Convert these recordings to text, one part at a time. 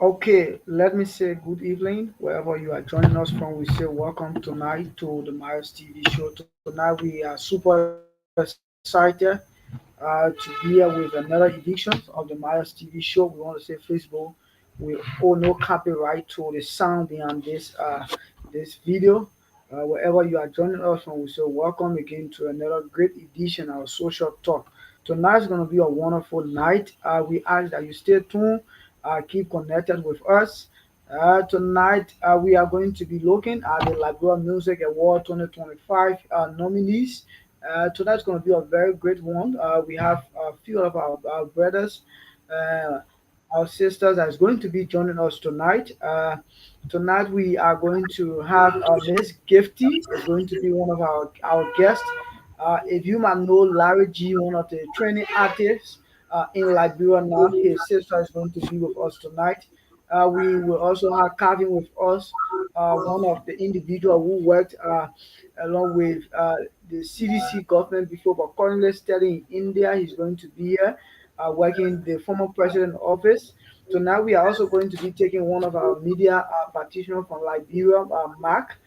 Okay, let me say good evening wherever you are joining us from. We say welcome tonight to the Myers TV show. Tonight we are super excited to be here with another edition of the Myers TV show. We want to say Facebook, we owe no copyright to the sound behind this video. Wherever you are joining us from, we say welcome again to another great edition of Social Talk. Tonight's going to be a wonderful night. We ask that you stay tuned, keep connected with us. Tonight, we are going to be looking at the Liberia Music Award 2025 nominees. Tonight's going to be a very great one. We have a few of our brothers, uh, our sisters that's going to be joining us tonight. Tonight we are going to have Miss Gifty is going to be one of our guests. If you might know Larry G, one of the training artists in Liberia now, his sister is going to be with us tonight. We will also have Calvin with us, one of the individual who worked along with the CDC government before, but currently studying in India. He's going to be here working the former president office. So now we are also going to be taking one of our media practitioners from Liberia, Mark.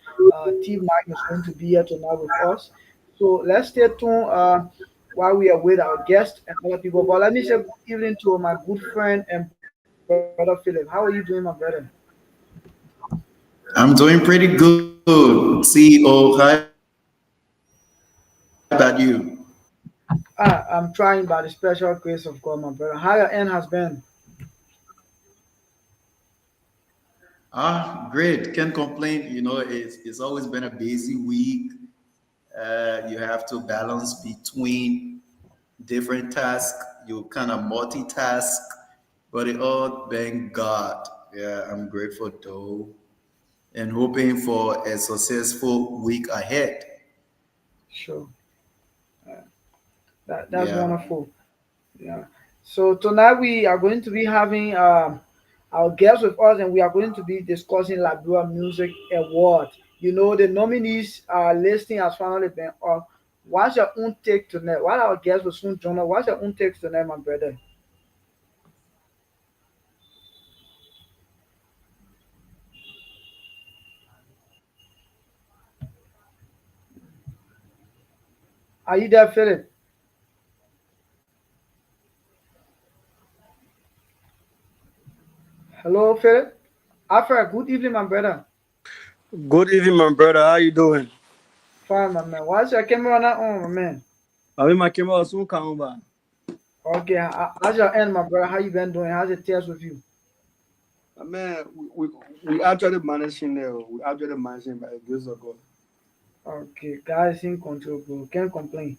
T. Mark is going to be here tonight with us. So let's stay tuned while we are with our guests and other people. But let me say good evening to my good friend and brother Philip. How are you doing, my brother? I'm doing pretty good. CEO, how about you? I'm trying by the special grace of God, my brother. How your end has been? Great. Can't complain. It's always been a busy week. You have to balance between different tasks. You kind of multitask, but it all thank God. Yeah, I'm grateful though, and hoping for a successful week ahead. Sure. Uh, that's Yeah. wonderful. Yeah. So tonight we are going to be having our guests with us, and we are going to be discussing Liberia Music Award. You know, the nominees listing has finally been up. What's your own take tonight? While our guests will soon join us, what's your own take tonight, my brother? Are you there, Philip? Hello, Philip. Alfred, good evening, my brother. Good evening, my brother. How you doing? Fine, my man. What's your camera not on, my man? I mean, my camera soon come back. Okay, how's your end, my brother? How you been doing? How's the test with you? Man, we actually managing there. We actually managing by the grace of God. Okay, guys in control, bro. Can't complain.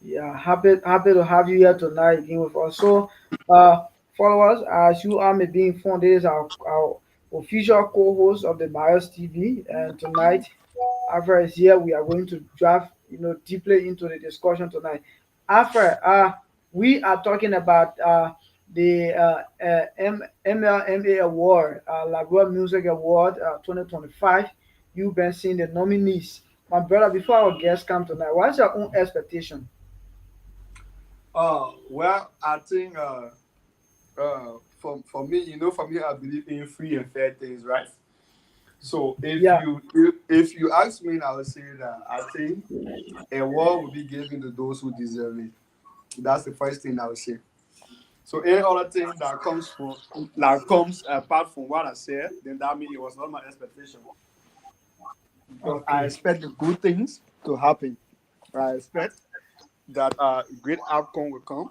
Yeah, happy to have you here tonight again with us. So, uh, followers, as you are may be informed, this is our official co-host of the Bios TV, and tonight, after is here, we are going to dive, deeply into the discussion tonight. After, we are talking about the MLMA Award, Lagua Music Award 2025. You've been seeing the nominees. My brother, before our guests come tonight, what's your own expectation? Well, I think for me, for me, I believe in free and fair things, right? So Yeah, if you ask me, I would say that I think a award will be given to those who deserve it. That's the first thing I would say. So any other thing that comes apart from what I said, then that means it was not my expectation. Because I okay, expect the good things to happen. I expect that a great outcome will come,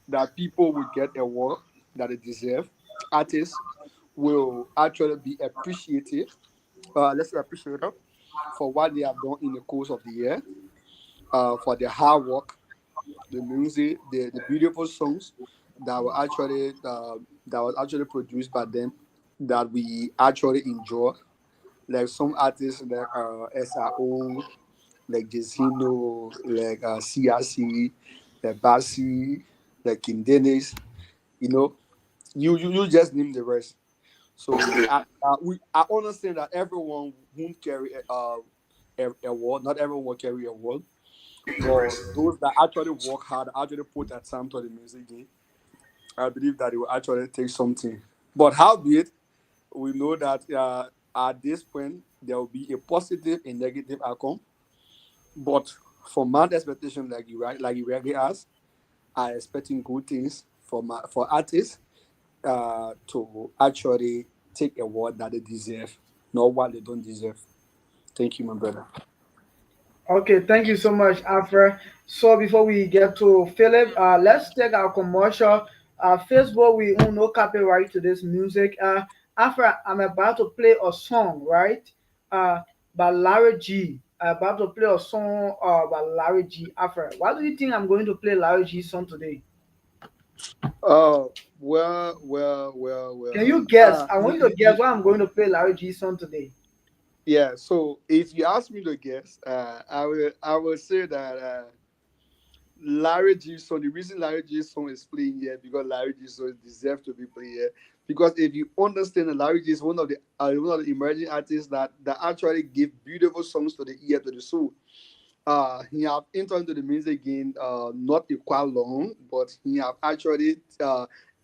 that people will get a award that they deserve. Artists will actually be appreciated, let's say appreciated for what they have done in the course of the year, for their hard work, the music, the beautiful songs that were actually that was actually produced by them that we actually enjoy. Like some artists like SRO, like Jazino, like CRC, like Basi, like King Dennis, you know, you just name the rest. So I understand that everyone won't carry a award. Not everyone will carry a award, but those that actually work hard, actually put that time to the music game, I believe that it will actually take something. But howbeit, we know that at this point there will be a positive and negative outcome. But for my expectation, like you rightly asked, I expecting good things for artists to actually take a award that they deserve, not what they don't deserve. Thank you, my brother. Okay, thank you so much, Alfred. So before we get to Philip, let's take our commercial. Facebook, we own no copyright to this music. Alfred, I'm about to play a song, right? Uh, by Larry G. I'm about to play a song by Larry G. Alfred, why do you think I'm going to play Larry G song today? Well. Can you guess? I want you to You guess why I'm going to play Larry G song today. yeah. So if you ask me to guess, I will say that Larry G song. The reason Larry G song is playing here because Larry G song deserves to be played here. Because if you understand that Larry G is one of the emerging artists that actually give beautiful songs to the ear to the soul. He have entered into the music game not a quite long, but he have actually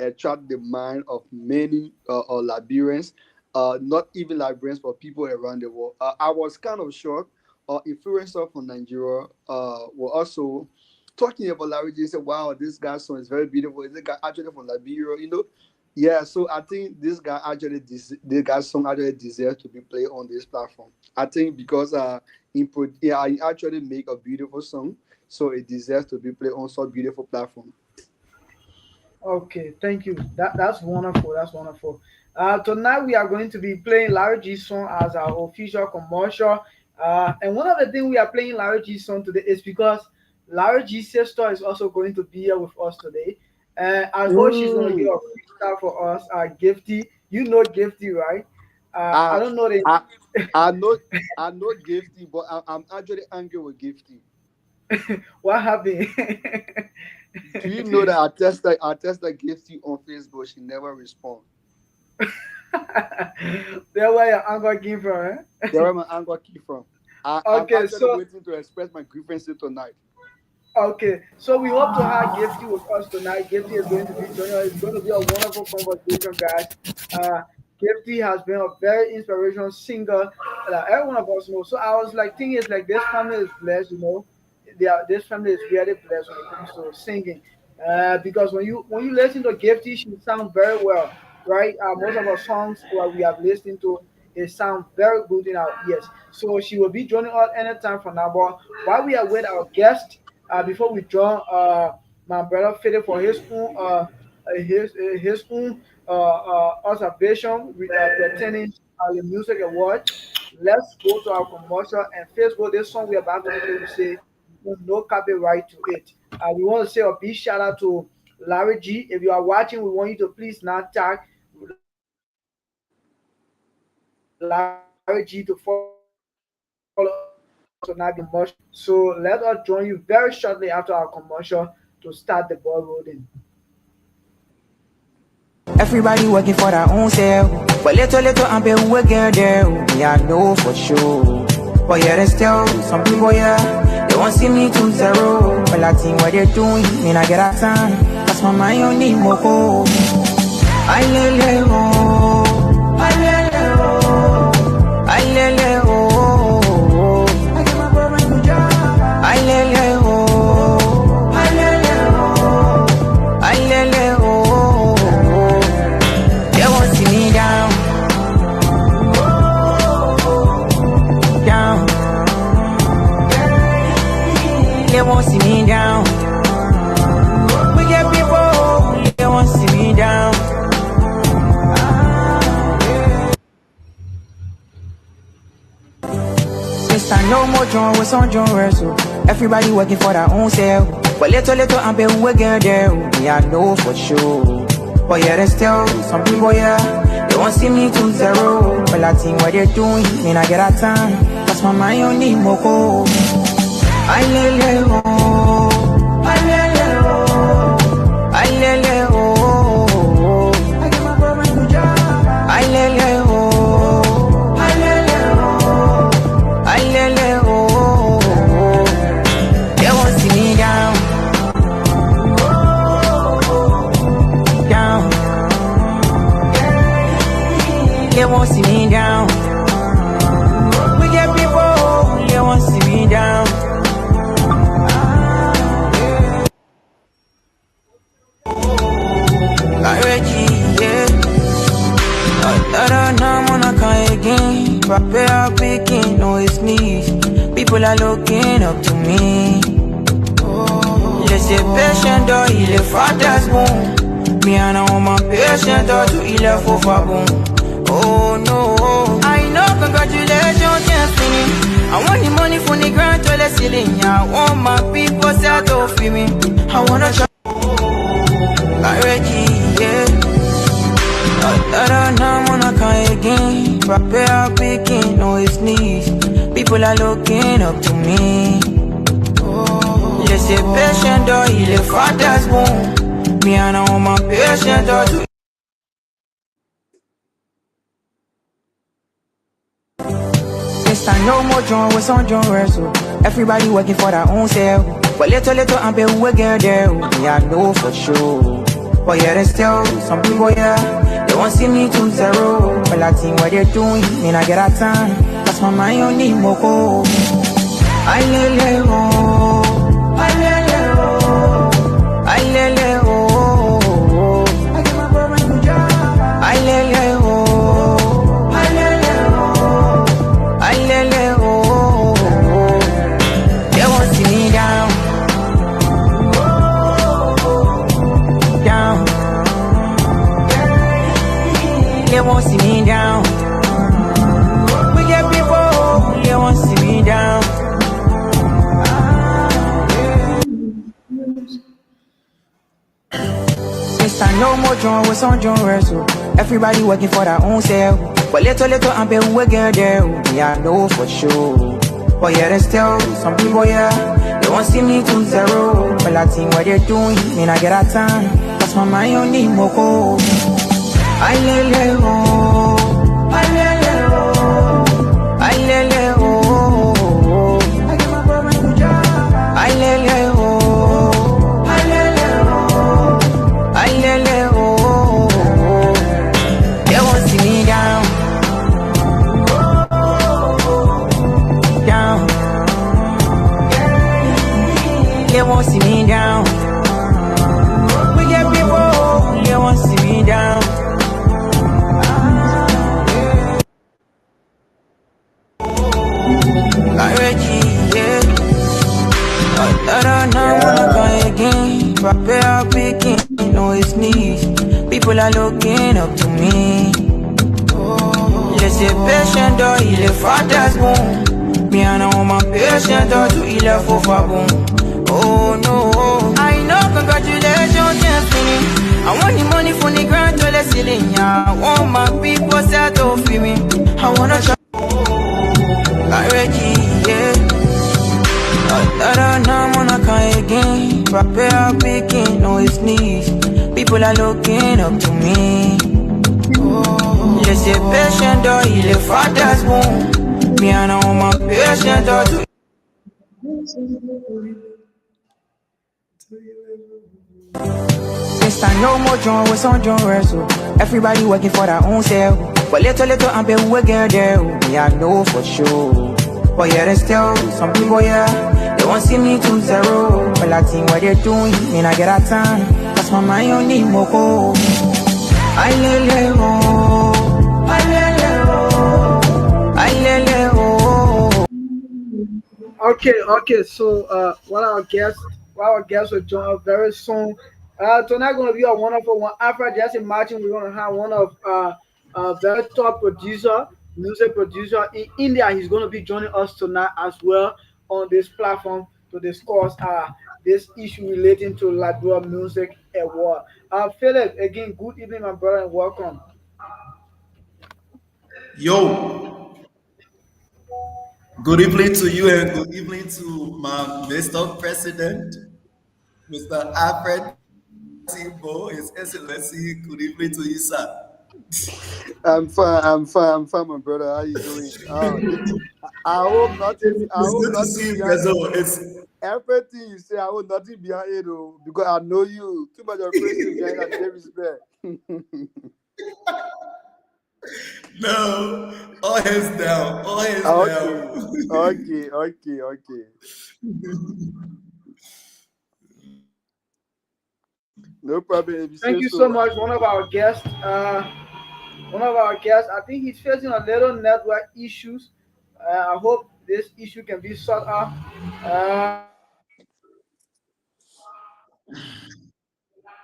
attracted the mind of many Liberians, not even Liberians, but people around the world. I was kind of shocked. Influencers from Nigeria were also talking about Larry J. Said, "Wow, this guy's song is very beautiful. Is this guy actually from Liberia?" Yeah. So I think this guy's song actually deserves to be played on this platform. I think because yeah, he actually make a beautiful song, so it deserves to be played on such beautiful platform. Okay, thank you. That's wonderful. That's wonderful. Tonight we are going to be playing Larry G's song as our official commercial. And one of the things we are playing Larry G's song today is because Larry G's sister is also going to be here with us today. And I hope she's going to give Mm. a freestyle for us. Gifty, you know Gifty, right? I I, don't know the I, I know, I know Gifty, but I'm actually angry with Gifty. what happened. Do you know that I tested Gifty on Facebook? She never respond. That's where your anger came from, There where my anger came from. I'm Okay, actually so waiting to express my grievances tonight. okay, so we hope to have Gifty with us tonight. Gifty is going to be joining us. It's going to be a wonderful conversation, guys. Uh, Gifty has been a very inspirational singer that every one of us knows. So I was like, thing is like this family is blessed, this family is really blessed when it comes to singing. Because when you listen to Gifty, she sounds very well, right? Most of our songs what we have listened to, it sounds very good in our ears. So she will be joining us anytime from now. But while we are with our guest, before we join my brother Fede for his own observation pertaining the music award. Let's go to our commercial and first go this song we're about to play. We say no copyright to it. We want to say a big shout out to Larry G. If you are watching, we want you to please not tag Larry G to follow us on our commercial. So let us join you very shortly after our commercial to start the ball rolling. Everybody working for their own self. But little, I'm paying who get there. Me, I know for sure. But yeah, there's still some people, yeah. They won't see me to zero. But I think what they're doing, mean I get a time. That's my mind on the moko. I lele ho. I lele ho. I lele ho. I get my brother to job. I lele ho. I lele ho. I lele ho. They won't see me down, down. They won't see me down. We get people, they won't see me down. This time no more John, what's on John Russell? Everybody working for their own self. But little, I'm paying who get there. Me, I know for sure. But yeah, there's still some people, yeah. They won't see me to zero. But I think what they're doing, mean I get a time. That's my mind on the moko. I lele ho. I lele ho. I lele ho. I get my brother to job. I lele ho. I lele ho. I lele ho. They won't see me down, down. down. We get people, they want to see me down. Like Reggie, yeah. I'm on a kind again. Prepare picking, no it's knees. People are looking up to me. Laissez patient door, il est fattas bon. Me and I want my patient door to il est faux fa bon. Oh no, I know congratulations can't finish. I want the money from the ground to the ceiling. I want my people set to feel me. I wanna try like Reggie, yeah. I'm on a kind again. Prepare picking, no it's knees. People are looking up to me. Laissez patient door, il est fattas bon. Me and I want my patient door to this time no more John with some John Russell. Everybody working for their own self. But little I'm be we get there. Yeah, I know for sure. But yeah, there's still some people, yeah, they won't see me 2-0. But I think what they're doing, mean I get a time. That's my mind on the moko. I lele oh, I lele oh, I lele oh. I get my brother a new job. I lele oh, I lele oh, I lele oh. They won't see me down. Down. They won't see me down. We get people, they won't see me down. This time no more John with some John Russell. Everybody working for their own self. But little I'm be we get there. Yeah, I know for sure. But yeah, there's still some people, yeah, they won't see me 2-0. But I think what they're doing, mean I get a time. That's my mind on the moko. I lele oh, I lele oh, I lele oh. I get my brother a new job. I lele oh, I lele oh, I lele oh. They won't see me down. Down. They won't see me down. We get people, they won't see me down. Like Reggie, yeah. I'm on a kind again. Prepare picking, no it's knees. People are looking up to me. Laissez patient door, il est fattas bon. Me and I want my patient door to il est faux fa bon. Oh no, I know congratulations can't finish. I want the money from the ground to the ceiling. I want my people set to feel me. I wanna try like Reggie, yeah. I'm on a kind again. Prepare picking, no it's knees. People are looking up to me. Laissez patient door, il est fattas bon. Me and I want my patient door to this time no more John with some John Russell. Everybody working for their own self. But little I'm be we get there. Yeah, I know for sure. But yeah, there's still some people, yeah, they won't see me 2-0. But I think what they're doing, mean I get a time. That's my mind on the moko. I lele oh, I lele oh, I lele oh. Okay. So, what our guests will join us very soon. Tonight gonna be a wonderful one. After just imagine we're gonna have one of very top producer, music producer in India. He's gonna be joining us tonight as well on this platform to discuss this issue relating to Liberia Music Award. Philip, again, good evening, my brother, and welcome. Yo, good evening to you and good evening to my Mr. President, Mr. Alfred Bo, His Excellency. Good evening to you, sir. I'm fine, my brother. How you doing? I hope nothing. I It's hope good to nothing see you, behind Bezo. It's everything you say. I hope nothing behind it, though, because I know you. Too much of crazy behind that. Respect. No, all hands down, all hands Okay, down. okay. No problem if you Thank say you so so. much. One of our guests, I think he's facing a little network issues. I hope this issue can be sorted out.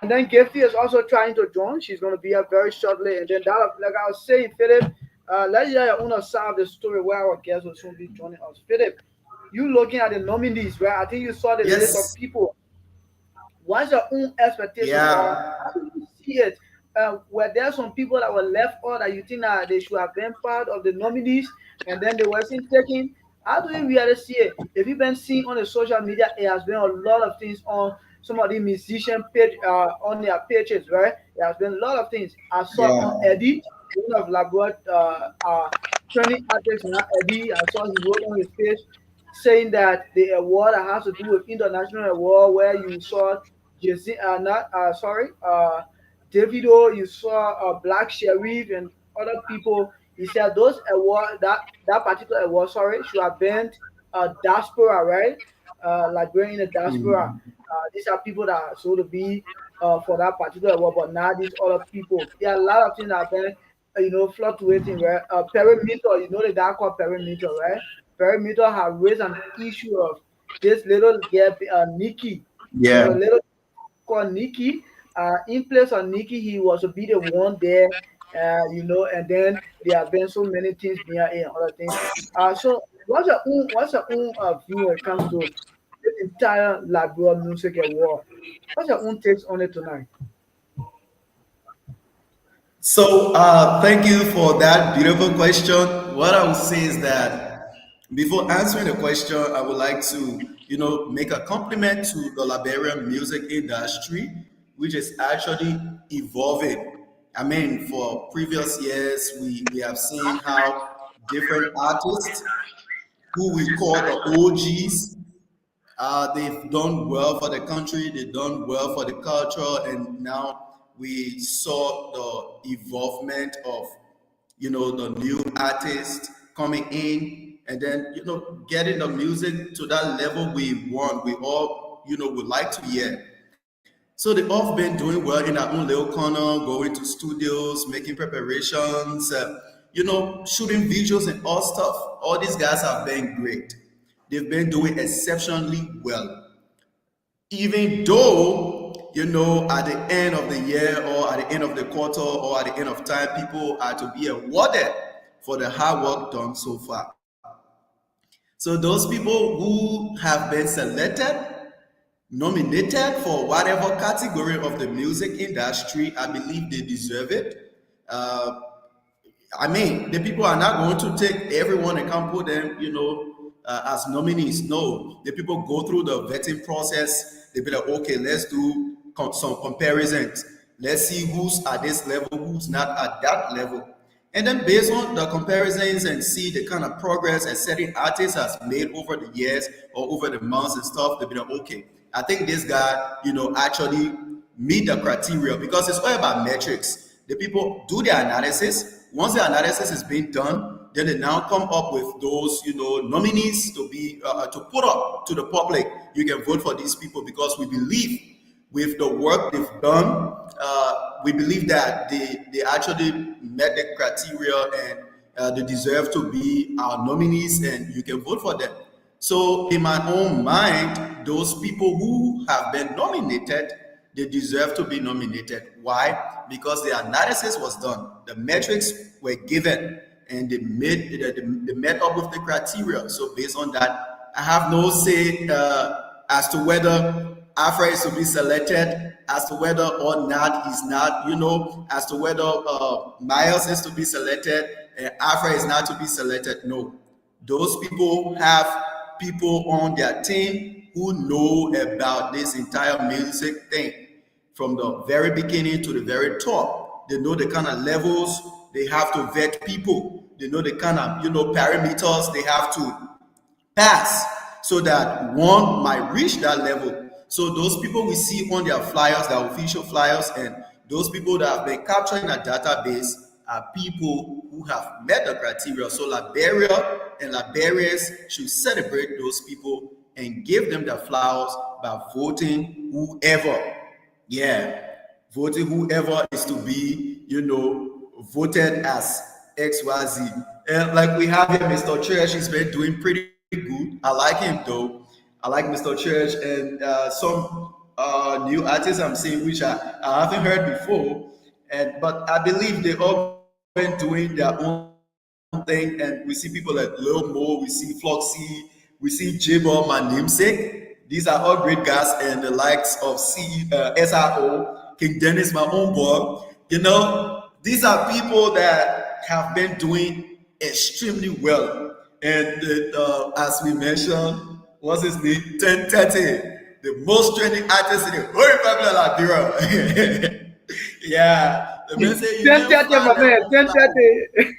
And then Gifty is also trying to join. She's going to be up very shortly. And then that, like I was saying, Philip, let's hear your own side of the story where our guest will soon be joining us. Philip, you looking at the nominees, right? I think you saw the list of Yes, people. What's your own expectation, or yeah, how do you see it? Were there some people that were left out that you think that they should have been part of the nominees and then they wasn't taken? How do you really see it? If you've been seeing on the social media, it has been a lot of things on some of the musician page on their pages, right? There has been a lot of things. I saw on yeah, Eddie, one of Labrador training artists now, Eddie. I saw he wrote on his page saying that the award that has to do with international award where you saw Jesse, not sorry, Davido, you saw Black Sheriff and other people. He said those award that particular award, sorry, should have been diaspora, right? Like we're in the diaspora. mhm, These are people that are so to be for that particular award, but now these other people. There are a lot of things that have been fluctuating, right? Perimeter, you know the guy called Perimeter, right? Perimeter have raised an issue of this little girl, Nikki. There's a yeah. little called Nikki. In place of Nikki, he was to be the one there, and then there have been so many things behind it and other things. So what's your own view when it comes to this entire Labrador Music Award? What's your own takes on it tonight? So, thank you for that beautiful question. What I would say is that before answering the question, I would like to, make a compliment to the Liberian music industry, which is actually evolving. I mean, for previous years, we have seen how different artists who we call the OGs, they've done well for the country, they've done well for the culture, and now we saw the evolvement of, the new artists coming in, and then, getting the music to that level we want, we all, would like to hear. So they've all been doing well in their own little corner, going to studios, making preparations, shooting videos and all stuff. All these guys have been great. They've been doing exceptionally well. Even though, at the end of the year or at the end of the quarter or at the end of time, people are to be awarded for the hard work done so far. So those people who have been selected, nominated for whatever category of the music industry, I believe they deserve it. Uh, I mean, the people are not going to take everyone and come put them, as nominees. No, the people go through the vetting process. They be like, okay, let's do some comparisons. Let's see who's at this level, who's not at that level. And then based on the comparisons and see the kind of progress a certain artist has made over the years or over the months and stuff, they'll be like, okay, I think this guy, actually meet the criteria because it's all about metrics. The people do their analysis. Once the analysis is being done, then they now come up with those, nominees to be to put up to the public. You can vote for these people because we believe with the work they've done, we believe that they actually met the criteria and they deserve to be our nominees, and you can vote for them. So, in my own mind, those people who have been nominated, they deserve to be nominated. Why? Because the analysis was done, the metrics were given, and they met up with the criteria. So, based on that, I have no say as to whether Afra is to be selected, as to whether or not he's not, as to whether Miles is to be selected and Afra is not to be selected. No, those people have people on their team who know about this entire music thing from the very beginning to the very top. They know the kind of levels they have to vet people. They know the kind of parameters they have to pass so that one might reach that level. So those people we see on their flyers, their official flyers, and those people that have been captured in a database, are people who have met the criteria. So Liberia and Liberians should celebrate those people and give them the flowers by voting whoever. Yeah, voting whoever is to be, voted as XYZ. And like we have here, Mr. Church, he's been doing pretty good. I like him though. I like Mr. Church and some new artists I'm seeing which I haven't heard before. But I believe they all been doing their own thing. And we see people like Lil Mo, we see Floxy, we see J-Ball, my namesake. These are all great guys, and the likes of SRO, King Dennis, my own boy. These are people that have been doing extremely well. And as we mentioned, what's his name? 1030, the most trending artist in the whole Republic of Liberia. Yeah, the man say you can 10:30, fly my there, man, won't fly. 10:30.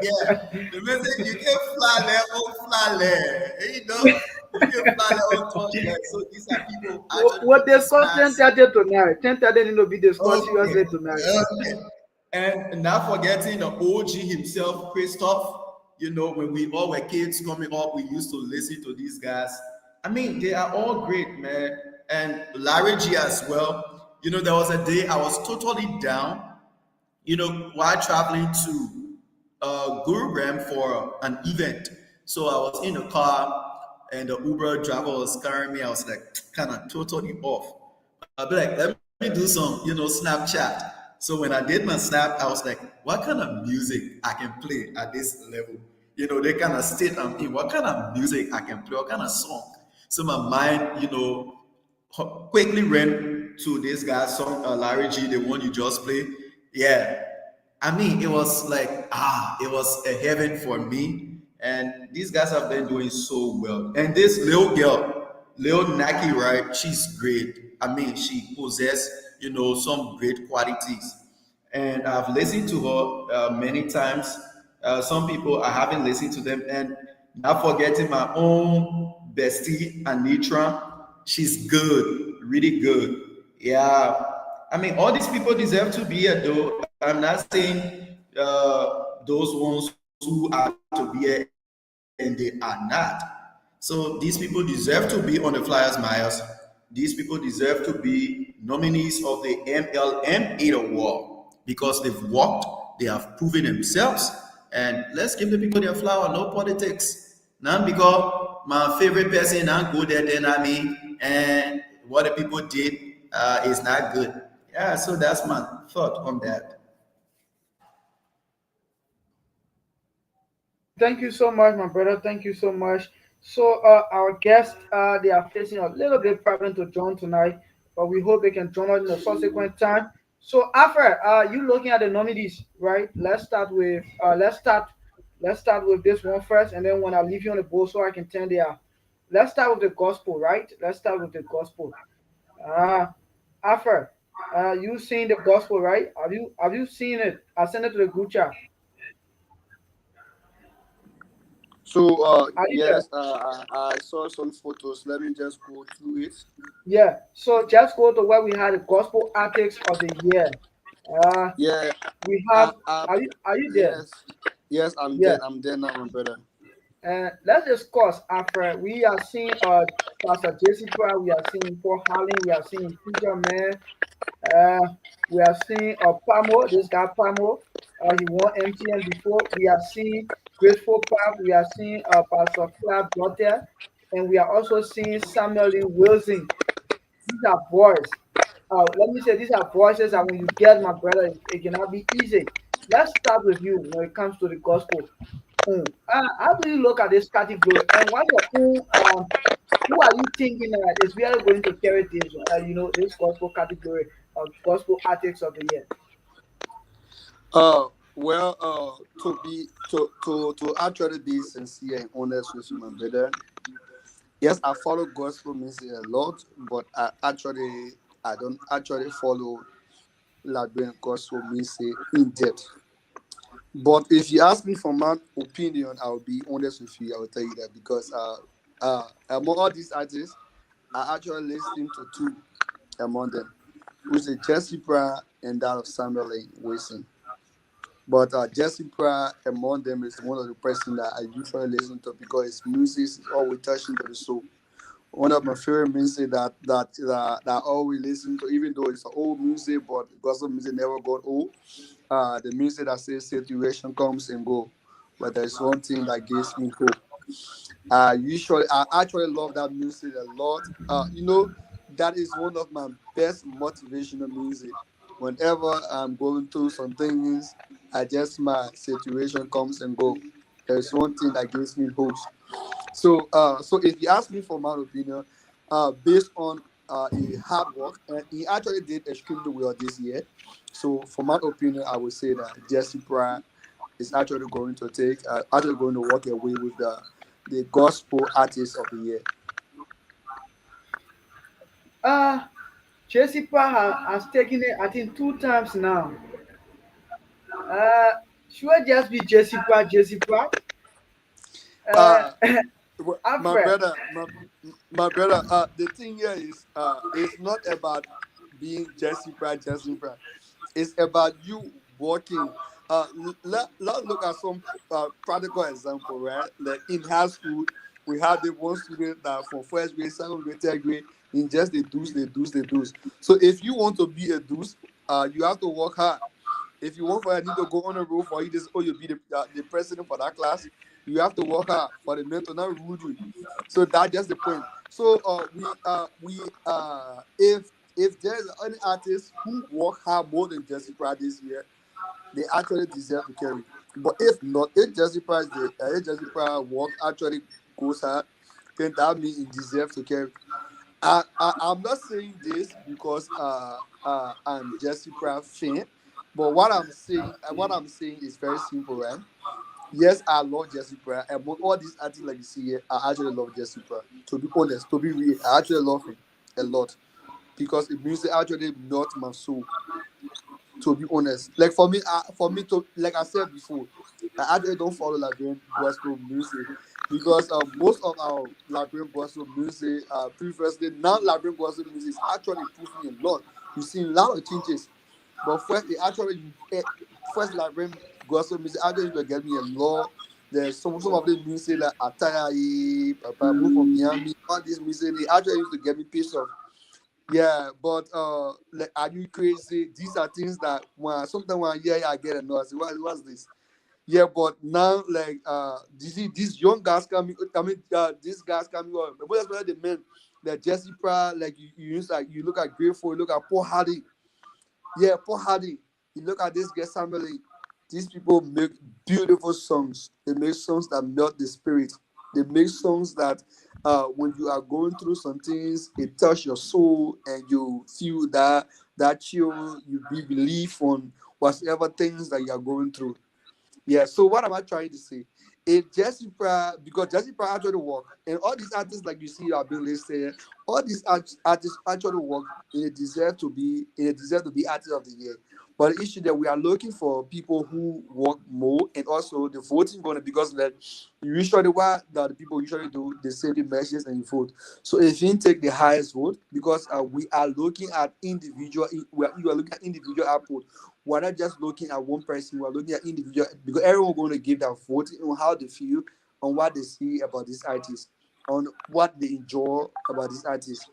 Yeah, the man say you can fly there, won't fly there. You can fly there, won't touch there. So these are people actually What really discuss smart. 10:30 tonight. 10:30 need to be discussed Okay, seriously tonight. okay. And not forgetting the OG himself, Christoph. When we all were kids coming up, we used to listen to these guys. I mean, they are all great, man. And Larry G as well. There was a day I was totally down, while traveling to Gurugram for an event. So I was in the car and the Uber driver was carrying me. I was like kind of totally off. I'll be like, let me do some, Snapchat. So when I did my snap, I was like, what kind of music I can play at this level? They kind of state I'm in, what kind of music I can play, what kind of song. So my mind, quickly ran to this guy's song, Larry G, the one you just played. Yeah. I mean, it was like, it was a heaven for me. And these guys have been doing so well. And this little girl, Lil Naki, right? She's great. I mean, she possesses, some great qualities. And I've listened to her many times. Some people I haven't listened to them. And not forgetting my own bestie, Anitra. She's good, really good. Yeah. I mean, all these people deserve to be here, though. I'm not saying those ones who are to be here and they are not. So these people deserve to be on the Flyers Myers. These people deserve to be nominees of the MLMA award because they've worked, they have proven themselves, and let's give the people their flower. No politics. Not because my favorite person not good at than and what the people did is not good. Yeah, so that's my thought on that. Thank you so much, my brother. Thank you so much. So, our guests, they are facing a little bit problem to join tonight, but we hope they can join us in a subsequent time. So, Alfred, you looking at the nominees, right? Let's start with this one first, and then when I leave you on the board, so I can turn there. Let's start with the gospel, right? Let's start with the gospel. Uh, Alfred, you seen the gospel, right? Have you seen it? I sent it to the group chat. So Are you there? yes, I saw some photos. Let me just go through it. Yeah. So just go to where we had the gospel artists of the year. Uh, Yeah, we I, have. I, Are you there? yes, yes, I'm Yeah. dead. I'm dead now, my brother. Let's discuss after we are seeing Pastor Jessica, we are seeing Paul Harlan, we are seeing Preacher Man, uh, we are seeing Pamo, this guy Pamo, he won MTN before. We are seeing Grateful Pap, we are seeing Pastor Clap Blotter, and we are also seeing Samuel Lynn Wilson. These are boys. Let me say these are voices that when you get my brother, it cannot be easy. Let's start with you when it comes to the gospel. How do you look at this category? And who are you thinking that is really going to carry this, this gospel category of gospel artists of the year? Well, to actually be sincere and honest with you, my brother. Yes, I follow gospel music a lot, but I don't actually follow Liberian gospel music in depth. But if you ask me for my opinion, I'll be honest with you. I will tell you that because among all these artists, I actually listen to two among them, which is Jesse Pratt and that of Samuel Lane Wilson. But Jesse Pratt among them is one of the person that I usually listen to because his music is always touching to the soul. One of my favorite music that I always listen to, even though it's old music, but gospel music never got old. The music that says situation comes and go, but there's one thing that gives me hope. I actually love that music a lot. That is one of my best motivational music. Whenever I'm going through some things, I just my situation comes and go. There's one thing that gives me hope. So if you ask me for my opinion, based on a hard work, and he actually did extremely well this year. So for my opinion, I would say that Jesse Pratt is actually going to walk away with the gospel artist of the year. Uh, Jessica has taken it, I think, 2 times now. Uh, should I just be Jessica, Jessica? Uh, Uh, my Alfred. brother, my brother. The thing here is, it's not about being Jesse Pratt. It's about you working. Let's look at some practical example, right? Like in high school, we had the one student that from first grade, second grade, third grade, in just the do's. So if you want to be a do's, you have to work hard. If you want for you need to go on a road for you, this you'll be the president for that class. You have to work hard for the men to not rule you. So that's just the point. So if there's any artist who work hard more than Jesse Pratt this year, they actually deserve to carry. But if not, if Jesse Pratt work actually goes hard, then that means he deserves to carry. I'm not saying this because I'm Jesse Pratt fan, but what I'm saying is very simple, right? Yes, I love Jesse Pratt, and but all these artists like you see here, I actually love Jesse Pratt. To be honest, to be real, I actually love him a lot because the music actually melts my soul. To be honest, like for me to like I said before, I actually don't follow Liberian gospel music because most of our Liberian gospel music previously non-Liberian gospel music is actually improved me a lot. You've seen a lot of changes, but first they actually first Liberian gospel music actually used to get me a lot. There's some of the music like Ataya, Papa Move from Miami, all this music they actually used to get me pissed off. Yeah, but like, are you crazy? These are things that when sometimes when I hear it, I get annoyed. I say, what's this? Yeah, but now like you see these young guys coming. I mean, these guys coming on. But especially the men, like Jesse Pratt, like you use like you look at Grateful, you look at Paul Hardy. Yeah, Paul Hardy. You look at this guest family. These people make beautiful songs. They make songs that melt the spirit. They make songs that when you are going through some things, it touch your soul and you feel that chill, you be relief on whatever things that you are going through. Yeah, so what am I trying to say? If Jesse Pratt, because Jesse Pratt actually work, and all these artists like you see have been listed, all these artists actually work, they deserve to be artist of the year. But the issue that we are looking for people who work more, and also the voting going to because that usually what the people usually do, they send the messages and you vote. So if you take the highest vote, because we are looking at you are looking at individual output. We're not just looking at one person, we're looking at individual because everyone going to give their vote on how they feel, on what they see about this artist, on what they enjoy about this artist.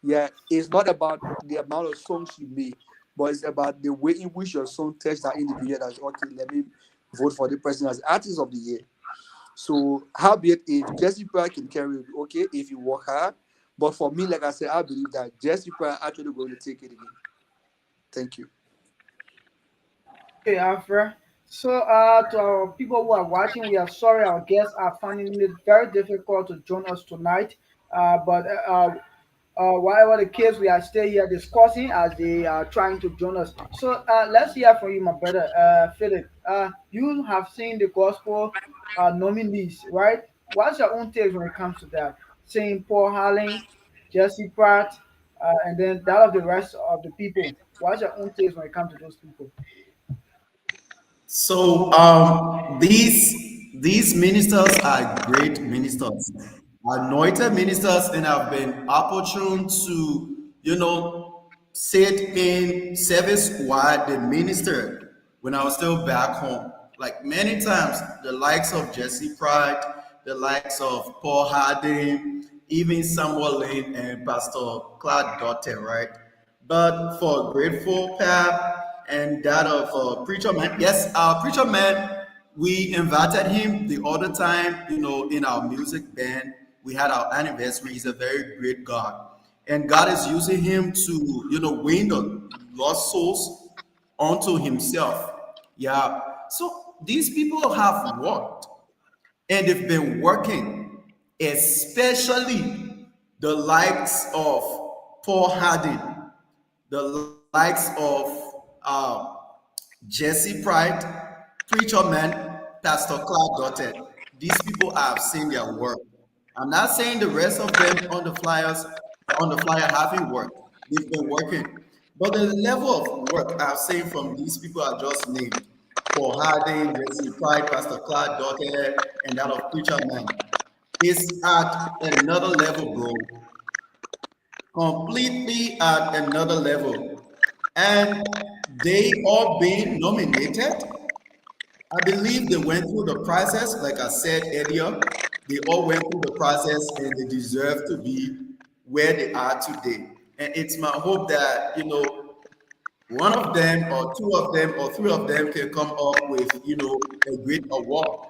Yeah, it's not about the amount of songs you make, but it's about the way in which your song touches that individual that's okay, let me vote for the person as artist of the year. So how be it if Jesse Pratt can carry it, okay, if you work hard. But for me, like I said, I believe that Jesse Pratt actually going to take it again. Thank you. Okay, Alfred. So, to our people who are watching, we are sorry our guests are finding it very difficult to join us tonight. But whatever the case, we are still here discussing as they are trying to join us. So, let's hear from you, my brother, Philip. You have seen the gospel nominees, right? What's your own take when it comes to that? Saint Paul Harling, Jesse Pratt, and then that of the rest of the people. What's your own take when it comes to those people? So these ministers are great ministers, anointed ministers, and have been opportune to sit in service while they minister when I was still back home. Like many times, the likes of Jesse Pride, the likes of Paul Harding, even Samuel Lane and Pastor Claude Dotte, right? But for Grateful Pap and that of Preacher Man, yes, Preacher Man, we invited him the other time, in our music band. We had our anniversary. He's a very great God. And God is using him to, win the lost souls unto himself. Yeah. So these people have worked and they've been working, especially the likes of Paul Hardin, the likes of Jesse Pride, Preacher Man, Pastor Clark Dotted. These people have seen their work. I'm not saying the rest of them on the flyer haven't worked. They've been working. But the level of work I've seen from these people I just named, Paul Harding, Jesse Pride, Pastor Clark Dotted, and that of Preacher Man, is at another level, bro. Completely at another level. And they all being nominated. I believe they went through the process, like I said earlier. They all went through the process and they deserve to be where they are today. And it's my hope that, one of them or two of them or three of them can come up with, a great award.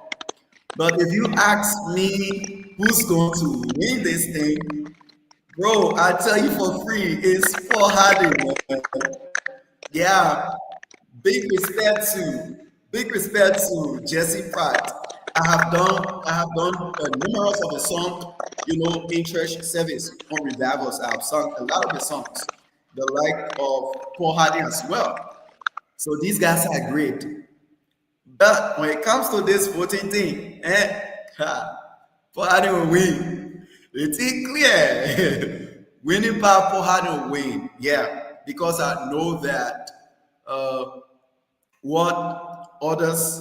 But if you ask me who's going to win this thing, bro, I tell you for free, it's Paul Harding, man. Yeah, big respect to Jesse Pratt. I have done numerous of the song, in church service on revivals. I've sung a lot of the songs, the like of Paul Harding as well. So these guys are great. But when it comes to this voting thing, Paul Harding will win. It's clear. Winning power, Paul Harding will win. Yeah, because I know that uh,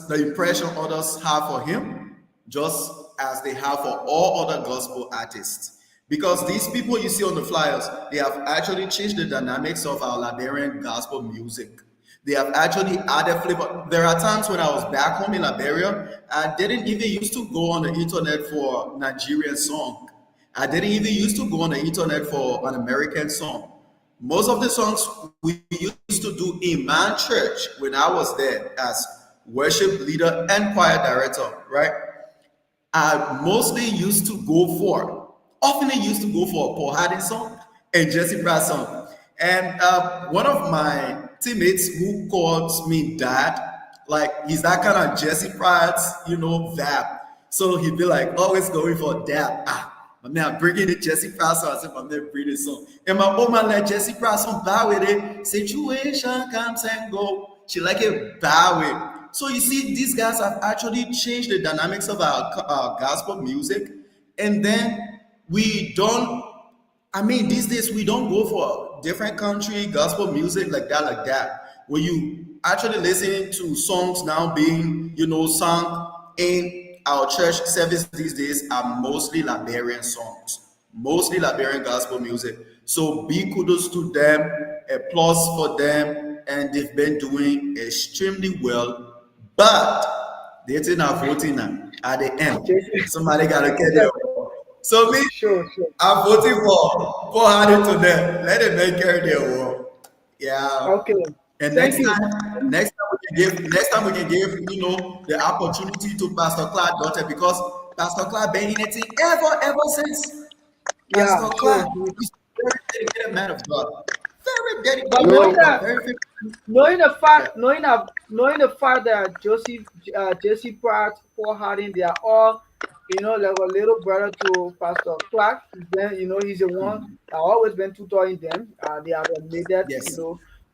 the impression others have for him, just as they have for all other gospel artists. Because these people you see on the flyers, they have actually changed the dynamics of our Liberian gospel music. They have actually added flavor. There are times when I was back home in Liberia, I didn't even used to go on the internet for Nigerian song. I didn't even used to go on the internet for an American song. Most of the songs we used to do in my church when I was there as worship leader and choir director, right? I mostly used to go for, often used to go for a Paul Harding song and Jesse Pratt song. And one of my teammates who calls me dad, like he's that kind of Jesse Pratt's, vibe. So he'd be like, always going for dad. My man, I'm bringing the Jesse Pratt song. I said, my man, bring this song. And my old man let Jesse Pratt song bow with it. Situation comes and go. She like it bow with. So you see, these guys have actually changed the dynamics of our gospel music. And then we don't, these days we don't go for different country gospel music like that. When you actually listen to songs now being, sung in our church service these days are mostly Liberian songs, mostly Liberian gospel music. So big kudos to them, applause for them, and they've been doing extremely well. But they are not voting now at the end. Jason, Somebody gotta get there. So me, sure, sure. I'm voting for Hardy to them. Let them make carry their war. Yeah. Okay. And Thank you. next time we can give the opportunity to Pastor Clark daughter because Pastor Clark been in it ever since. Yeah, Pastor sure. Clark is a very dedicated man of God. Very But dedicated man Yo, knowing of God. that, Very yeah. knowing the fact that Jesse Pratt, Paul Harding, they are all, like a little brother to Pastor Clark. Then he's the one that always been tutoring them. They have admitted, Yes.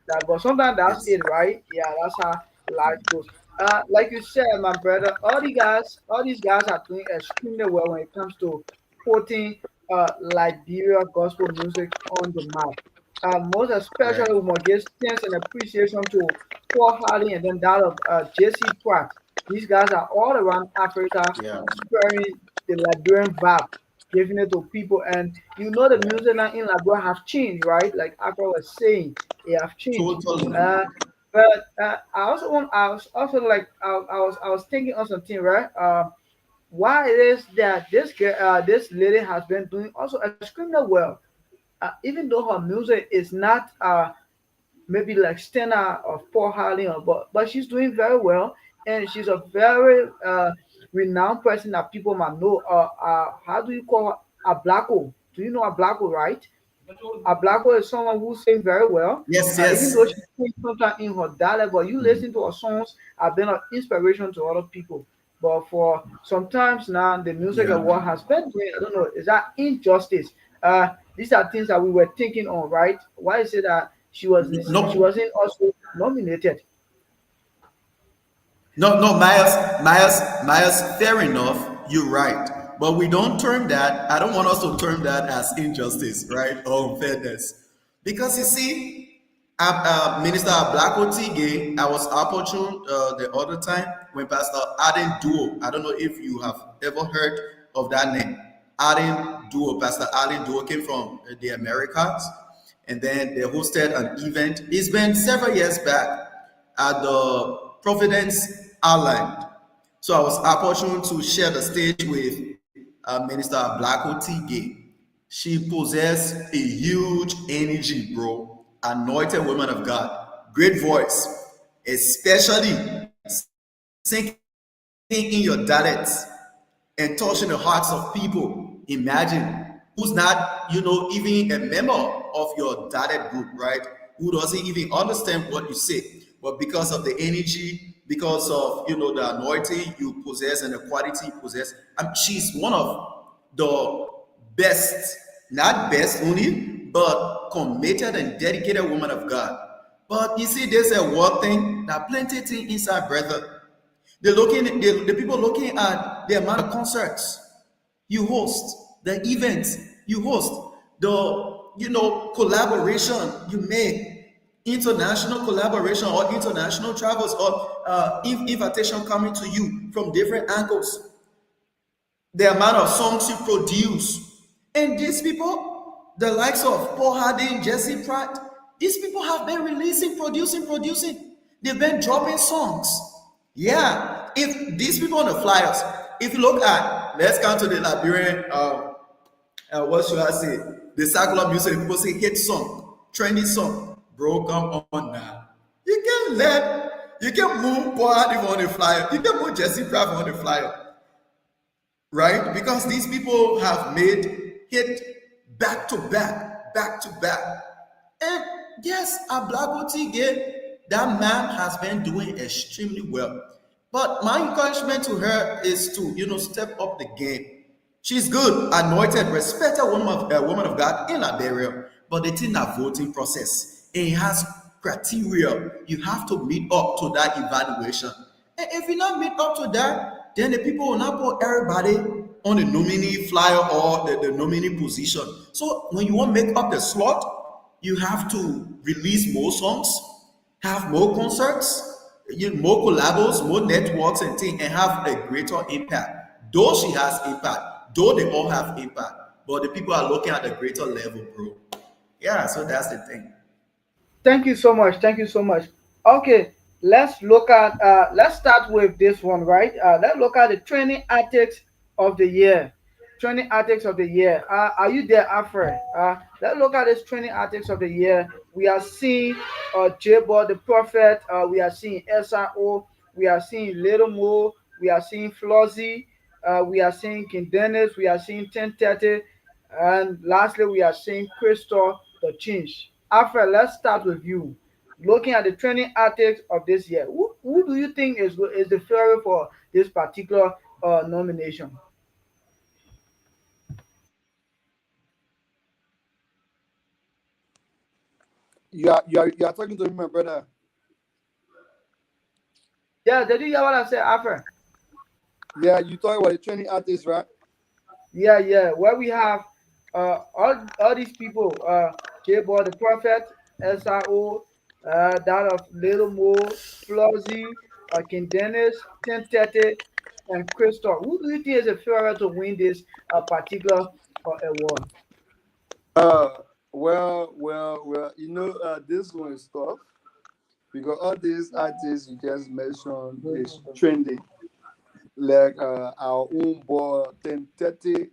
that. But sometimes that's Yes. it, right? Yeah, that's how life goes. Like you said, my brother, all these guys are doing extremely well when it comes to putting Liberia gospel music on the map. Most Right. especially we must give thanks and appreciation to Paul Hardy and then that of Jesse Pratt. These guys are all around Africa Yeah. spreading the Liberian vibe, giving it to people. And the Right. music now in Liberia have changed, right? Like Aqua was saying, it have changed. Totally. Uh, But I was also like, I was thinking on something, right? Why it is that this girl, this lady has been doing also extremely well, even though her music is not maybe like Stena of Paul Harley, but she's doing very well, and she's a very renowned person that people might know. How do you call her? A Blacko? Do you know a Blacko, right? A Blacko is someone who sings very well. Yes, Even though yes. she sings sometimes in her dialect, but you listen to her songs, have been an inspiration to other people. But for sometimes now, the music Yeah. award has been doing, I don't know, is that injustice? These are things that we were thinking on, right? Why is it that she No, wasn't also nominated? no, no, Miles, fair enough. You're right. But we don't term that, I don't want us to term that as injustice, right? Or unfairness. Because you see, Minister Black Otige, I was opportune the other time when Pastor Aden Duo, I don't know if you have ever heard of that name. Aden Duo, Pastor Aden Duo came from the Americas, and then they hosted an event. It's been several years back at the Providence Island. So I was opportune to share the stage with Minister Black Otige. She possessed a huge energy, bro. Anointed woman of God. Great voice, especially sinking in your dialects and touching the hearts of people. Imagine who's not, even a member of your dialect group, right? Who doesn't even understand what you say. But because of the energy, because of the anointing you possess and the quality you possess, she's one of the best, not best only, but committed and dedicated woman of God. But you see, there's a word thing that plenty thing inside, brother. The people looking at the amount of concerts you host, the events you host, the collaboration you make, international collaboration or international travels or invitation coming to you from different angles, the amount of songs you produce. And these people, the likes of Paul Harding, Jesse Pratt, these people have been releasing, producing. They've been dropping songs. Yeah, if these people on the flyers, if you look at, let's come to the Liberian, what should I say? The secular music, people say hit song, trendy song. Bro, come on now. You can move Paul Harding on the flyer. You can move Jesse Pratt on the flyer, right? Because these people have made hit back to back. And yes, Ablagotige, that man has been doing extremely well. But my encouragement to her is to, step up the game. She's good, anointed, respected woman of God in Liberia, but it's in a voting process. And it has criteria. You have to meet up to that evaluation. And if you not meet up to that, then the people will not put everybody on the nominee flyer or the nominee position. So when you want to make up the slot, you have to release more songs, have more concerts, more collabos, more networks and things, and have a greater impact. Though she has impact, though they all have impact, but the people are looking at the greater level, bro. Yeah, so that's the thing. Thank you so much. Thank you so much. Okay, let's start with this one, right? Let's look at the training ethics of the year. Training ethics of the year. Are you there, Alfred? Let's look at this training ethics of the year. We are seeing J-Ball the Prophet. We are seeing SRO. We are seeing Little Mo. We are seeing Flozzy. We are seeing King Dennis. We are seeing 1030. And lastly, we are seeing Crystal the Change. Alfred, let's start with you. Looking at the training ethics of this year, who do you think is the favorite for this particular nomination? You are talking to me, my brother. Yeah, did you hear what I said, Alfred? Yeah, you talk about the training artist, right? Yeah, yeah. Where we have all these people, J-Boy the Prophet, SIO, that of Little Mo, Flozzy, King Dennis, 1030, and Crystal. Who do you think is a favorite to win this particular award? Uh, well, this one is tough because all these artists you just mentioned is trending. Like our own boy 1030,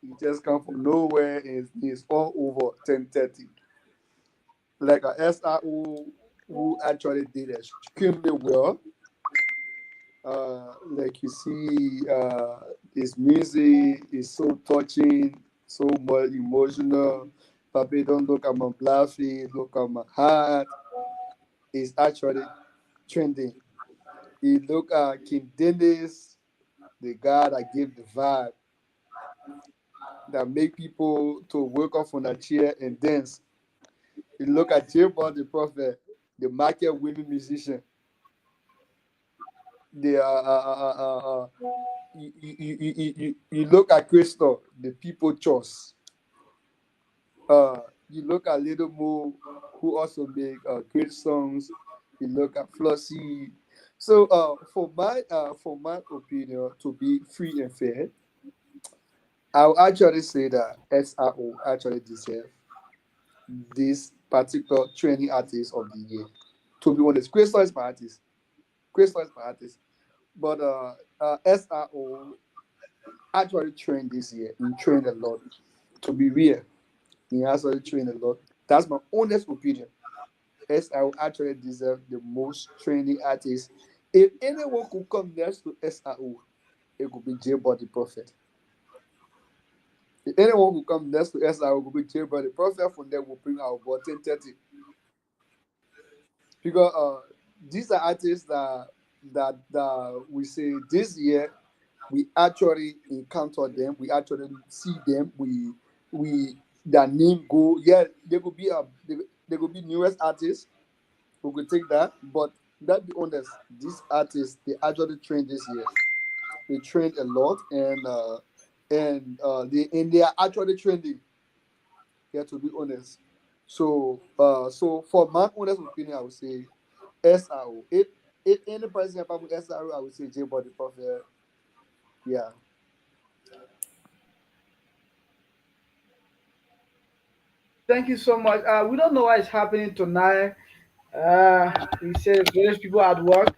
he just come from nowhere and he's all over 1030. Like a SRO who actually did extremely well. Like you see, his music is so touching, so much emotional. Papi, don't look at my black face, look at my heart. It's actually trending. You look at King Dennis, the guy that gave the vibe, that make people to wake up from a chair and dance. You look at J Ball the Prophet, the market winning musician. The you look at Crystal, the people choice. You look at Little Mo, who also make great songs. You look at Flossie. So, for my opinion, to be free and fair, I'll actually say that SRO actually deserve this particular training artist of the year. To be honest, Crystal is my artist. Crystal is my artist. But SRO actually trained this year. He trained a lot. To be real, he actually trained a lot. That's my honest opinion. SRO actually deserve the most training artist. If anyone could come next to SRO, it could be J Body Prophet. If anyone who come next to SRO could be J Body Prophet, from there will bring our about 1030. Because these are artists that we say this year we actually encounter them, we actually see them, we their name go. Yeah, they could be newest artists who could take that, but let's be honest, these artists they actually trained this year. They trained a lot, and they are actually trending. Yeah, to be honest. So for my honest opinion, I would say SRO. If any person apart from SRO, I would say J Body Prophet. Yeah. Thank you so much. We don't know what is happening tonight. We say various people at work,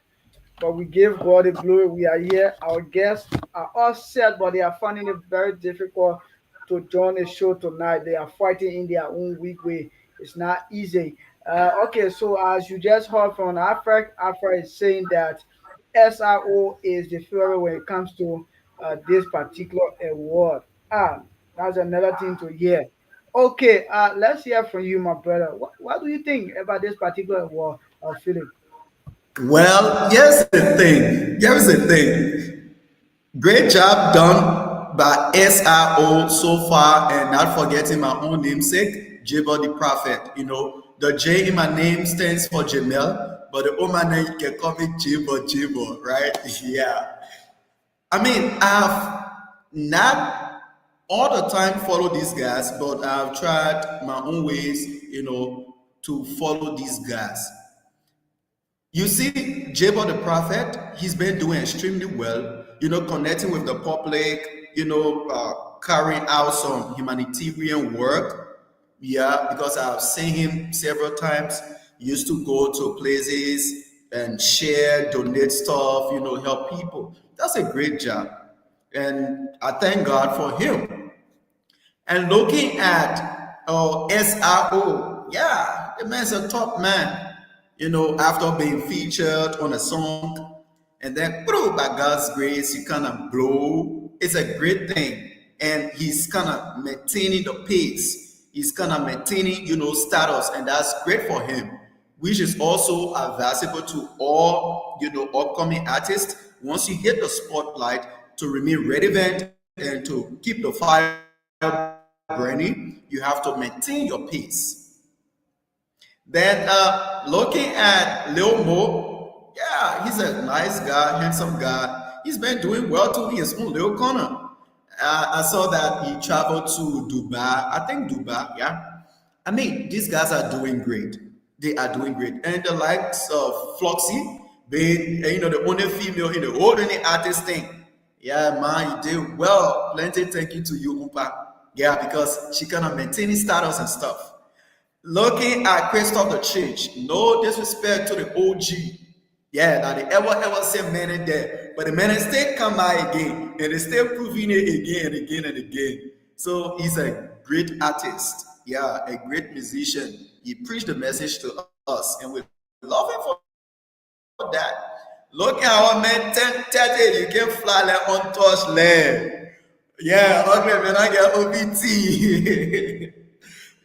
but we give God the glory. We are here. Our guests are all set, but they are finding it very difficult to join the show tonight. They are fighting in their own weak way. It's not easy. Okay, so as you just heard from Afra is saying that SRO is the favorite when it comes to this particular award. Ah, that's another thing to hear. Okay, let's hear from you, my brother. What do you think about this particular award, Philip? Well, here's the thing. Here's the thing. Great job done by SRO so far, and not forgetting my own namesake, Jabal the Prophet. The J in my name stands for Jamel, but the O my name you can call me Jabal, right? Yeah. I mean, I've not all the time followed these guys, but I've tried my own ways, to follow these guys. You see, Jabal the prophet, he's been doing extremely well, connecting with the public, carrying out some humanitarian work. Yeah, because I've seen him several times. He used to go to places and share, donate stuff, help people. That's a great job. And I thank God for him. And looking at SRO, yeah, the man's a top man. After being featured on a song, and then by God's grace, he kind of blow. It's a great thing, and he's kind of maintaining the pace. He's kind of maintaining, status, and that's great for him. Which is also advisable to all, upcoming artists. Once you hit the spotlight, to remain relevant and to keep the fire burning, you have to maintain your pace. Then looking at Lil Mo, yeah, he's a nice guy, handsome guy. He's been doing well too in his own little corner. I saw that he traveled to Dubai. I think Dubai, yeah. I mean, these guys are doing great. They are doing great. And the likes of Floxy, being the only female in the whole any artist thing. Yeah, man, you did well. Plenty thank you to you, Umpa. Yeah, because she kind of maintaining status and stuff. Looking at Christoph the Church, no disrespect to the OG. Yeah, that they ever say men in there. But the men still come by again and they still proving it again and again and again. So he's a great artist. Yeah, a great musician. He preached the message to us and we love him for that. Look at our man 10:30, you can fly like untouched land. Yeah, ugly man, I get OBT.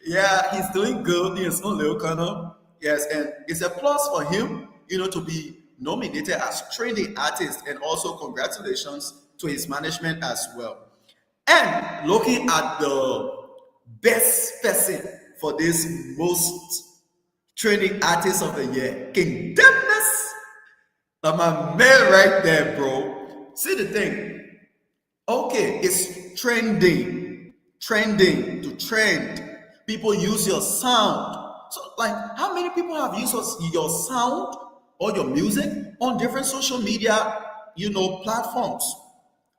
Yeah, he's doing good in his own little corner. Yes, and it's a plus for him, to be nominated as trending artist, and also congratulations to his management as well. And looking at the best person for this most trending artist of the year, King Dennis. My man right there, bro. See the thing. Okay, it's trending to trend. People use your sound. So, like, how many people have used your sound or your music on different social media, platforms,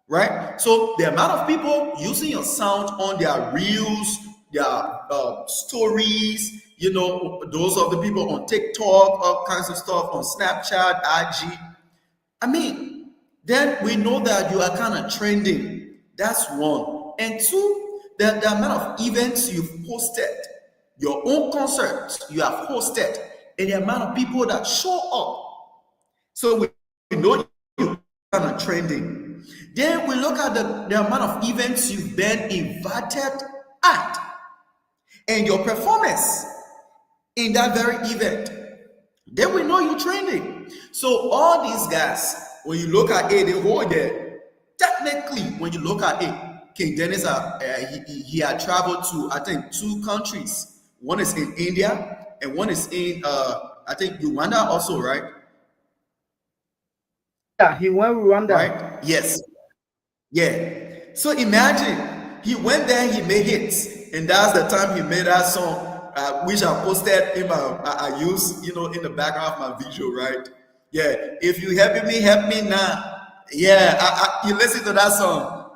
right? So the amount of people using your sound on their reels, their stories, those of the people on TikTok, all kinds of stuff on Snapchat, IG. I mean, then we know that you are kind of trending. That's one. And two, the amount of events you've hosted, your own concerts you have hosted, and the amount of people that show up. So we know you're kind of trending. Then we look at the amount of events you've been invited at and your performance in that very event. Then we know you're trending. So all these guys, when you look at it, they hold there. Technically, when you look at it, King Dennis, he had traveled to, I think, 2 countries. One is in India, and one is in, I think, Uganda also, right? Yeah, he went Rwanda. Right? Yes. Yeah. So imagine he went there, he made hits, and that's the time he made that song, which I posted in my, I use, in the background of my video, right? Yeah. If you help me now. Yeah, you listen to that song.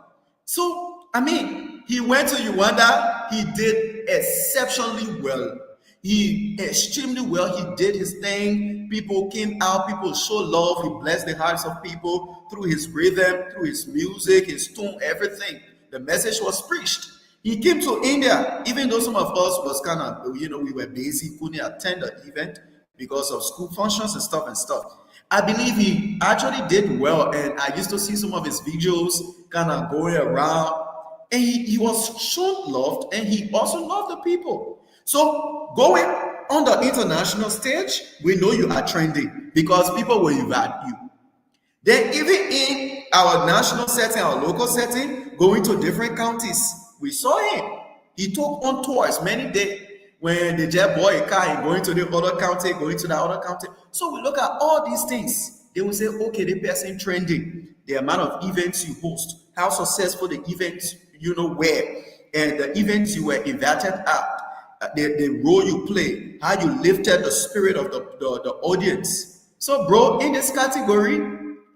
So I mean, he went to Uganda. He did exceptionally well. He extremely well. He did his thing. People came out. People showed love. He blessed the hearts of people through his rhythm, through his music, his tune, everything. The message was preached. He came to India, even though some of us was kind of, we were busy, couldn't attend the event because of school functions and stuff and stuff. I believe he actually did well, and I used to see some of his videos kind of going around, and he was shown loved, and he also loved the people. So going on the international stage, we know you are trending because people will invite you. Then even in our national setting, our local setting, going to different counties, we saw him. He took on tours many days when the jet boy car and going to the other county, going to the other county. So we look at all these things. They will say, okay, the person trending, the amount of events you host, how successful the events were, and the events you were invited at, the role you play, how you lifted the spirit of the audience. So, bro, in this category,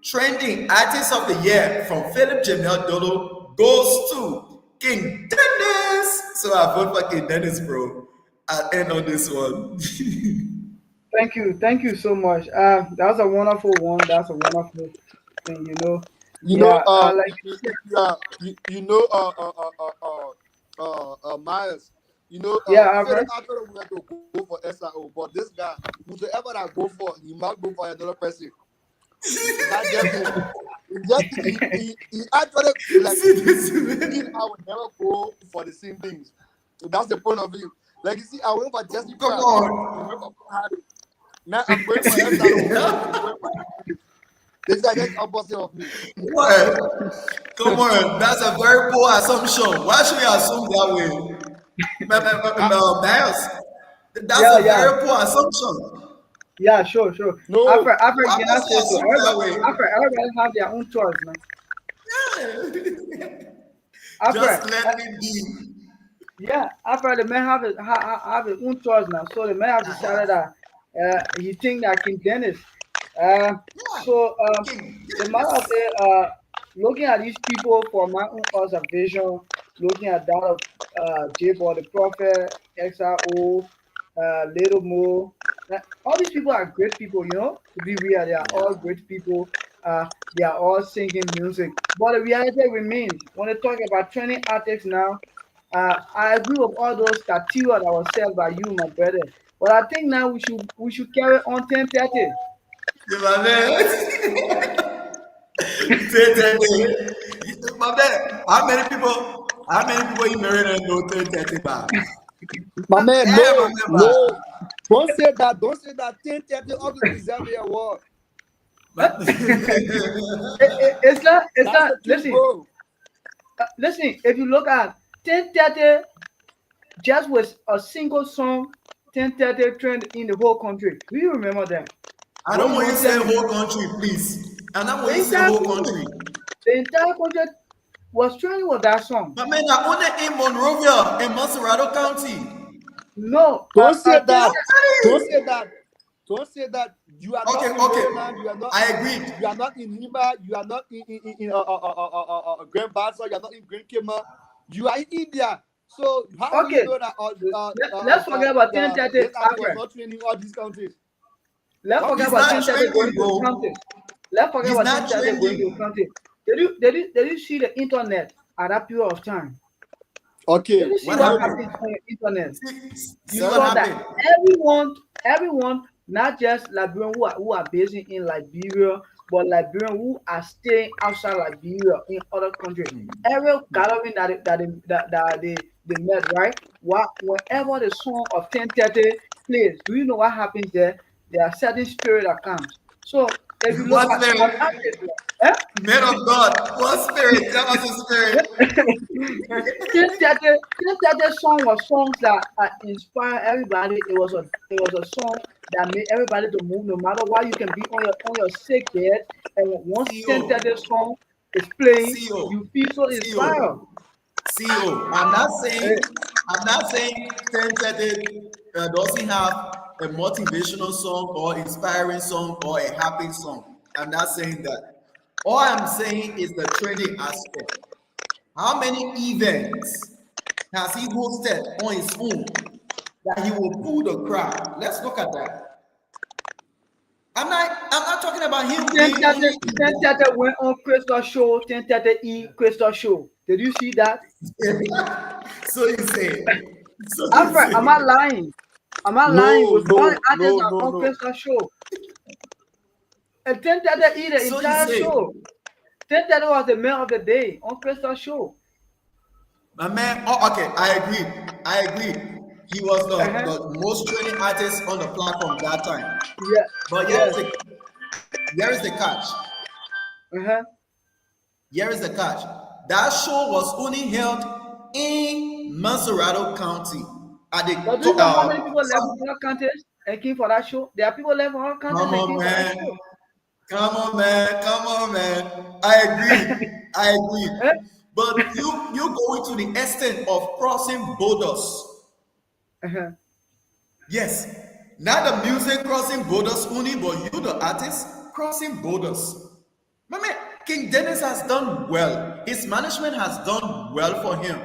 trending artist of the year from Philip Jamel Dolo goes to King Dennis. So I vote for King Dennis, bro. I'll end on this one. Thank you so much. That's a wonderful one. That's a wonderful thing. You know, Like you, yeah, you know, Miles. yeah, I've Philip heard. actually wanted to go for SIO, but this guy, whoever I go for, he might go for another person. Not just him. He actually like See this, I would never go for the same things. So that's the point of view. Like you see, I went for Jesse Come Pratt. on. I went for Harry. Now I'm going for SIO. This guy just opposite of me. What? Come on. That's a very poor assumption. Why should we assume that way? Miles, that's Yeah, a yeah, very poor assumption. yeah. Sure, sure. No, After Why Gina must we says so. assume that way? Everybody have their own choice, man. After Just let me be. yeah, after the man have his own choice now. So the man have decided that he think that King Dennis. Uh, Yeah. so King the matter of Dennis. it, looking at these people from my own observation, looking at that of J Boy the Prophet, XIO, Little Mo. All these people are great people, to be real, they are Yeah. all great people. They are all singing music. But the reality remains when they talk about training artists now, I agree with all those criteria that was said by you, my brother. But I think now we should carry on 10:30. Yeah, my man. Say, my man. How many people you married and know 30 bars? My man, Yeah, my no, man. no. Don't say that. Don't say that. 1030 also deserve the award. It's not. It's That's not. the truth, Listen, bro. listen. If you look at 10:30, just with a single song, 10:30 trend in the whole country. Do you remember that? I When don't you want you want to to say tell me whole country, please. I don't the want you to say entire whole country, country. the entire country was trending with that song. But man, I own it in Monrovia, in Monserrado County. No, Don't say that. Don't Hey! say that. Don't say that. You are not Okay, in okay. Maryland. You are not I in. agreed. You are not in Lima. You are not in Grand Bassa. You are not in Grand Kema. You are in India. So how will you okay. know that Let's forget about this 10:30 artist was Alfred. not training all these countries? Let's What forget He's makes you about not say that? 10:30 going trending, to the bro. county. Let's forget He's about not 10:30 going to the trending. county. Did you see the internet at that period of time? Did Okay, you see What what tell me. happened on the internet? See You what Tell saw me. that happened? everyone, not just Liberian who are based in Liberia, but Liberian who are staying outside Liberia in other countries. Every gathering that they met, right? Whenever the song of 10:30 plays, do you know what happens there? There are certain spirit that comes. So if you look What at an spirit? artist, eh? Man of God. What spirit? That was a spirit. 10:30 song was songs that inspire everybody. It was a song that made everybody to move no matter what. You can be on your sick bed, and once CEO. 10:30 song is playing, CEO. you feel so inspired. CEO. CEO. I'm not Eh, saying 1030 doesn't have a motivational song or inspiring song or a happy song. I'm not saying that. All I'm saying is the trending aspect. How many events has he hosted on his own that he will pull the crowd? Let's look at that. I'm not talking about him 10 being 30 only 10 30 went on Crystal Show, 10:30 Crystal Show. Did you see that? so you say. So you Alfred, am I say. lying? Am I lying? No, With all the no, artists no, are no, on no. Crystal Show. And 10:30 the So you entire say. show. 10:30 was the man of the day on Crystal Show. My man, oh, okay, I agree. I agree. He was Uh-huh. the most trending artist on the platform that time. Yeah. But Yes. here is the catch. Uh-huh. Here is the catch. That show was only held in Monserrado County. At the But do you know how many people left some, from other countries and came for that show? There are people left from other countries come and on, came for that man. show. Come on, man. Come on, man. I agree. I agree. Eh? But you go into the extent of crossing borders. Uh-huh. Yes, not the music crossing borders only, but you, the artist, crossing borders. My man, King Dennis has done well. His management has done well for him.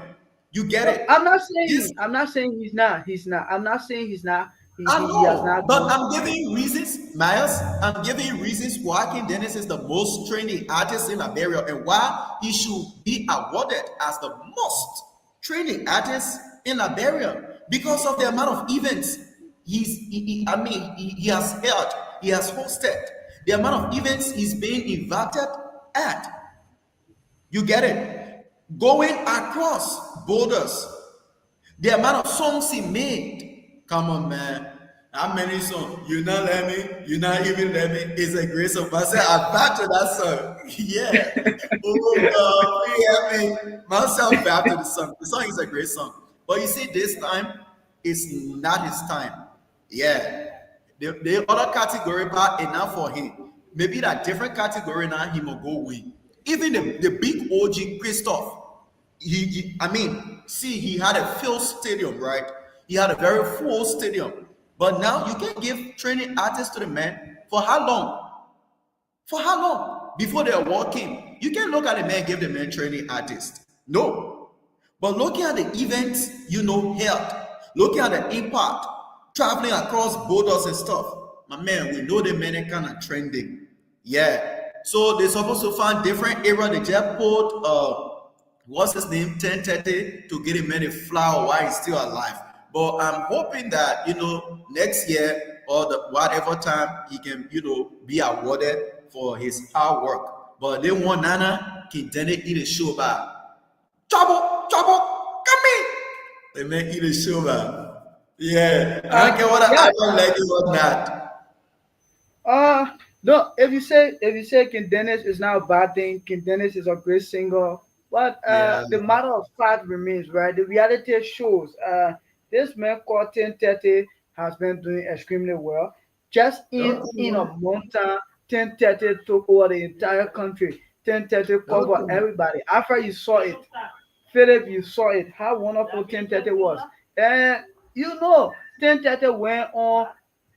You get No, it? I'm not This saying he's not. He's not. I'm not saying he's not. I He has know, not but done. I'm giving you reasons, Miles. I'm giving you reasons why King Dennis is the most trending artist in Liberia and why he should be awarded as the most trending artist in Liberia because of the amount of events he has held, he has hosted, the amount of events he's being invited at. You get it? Going across borders, the amount of songs he made. Come on, man. How many songs? You not let me, you not even let me. It's a great song. But I said, I back to that song. Yeah. Oh God, we help me. Myself back to the song. The song is a great song. But you see, this time, it's not his time. Yeah. The other category part enough for him. Maybe that different category now he will go win. Even the big OG Christoph, see, he had a full stadium, right? He had a very full stadium. But now you can give training artists to the man for how long? For how long? Before they are walking. You can look at the man, give the man training artist. No. But looking at the events, held, looking at the impact, traveling across borders and stuff. My man, we know the men kind of trending. Yeah. So they're supposed to find different area. They just put what's his name, 1030 to get him many flower while he's still alive. But I'm hoping that next year or the whatever time he can be awarded for his hard work. But they want Nana can then eat a show back. Trouble, come in. They may eat a show back. Yeah, I don't care what Yeah. I don't like it or not. No. If you say King Dennis is not a bad thing, King Dennis is a great singer. But Yeah. the matter of fact remains, right? The reality shows. This man called 1030 has been doing extremely well. Just in a Okay. month time, 1030 took over the entire country. 1030 covered Okay. everybody. After you saw it, Philip, you saw it, how wonderful 1030 was. And 1030 went on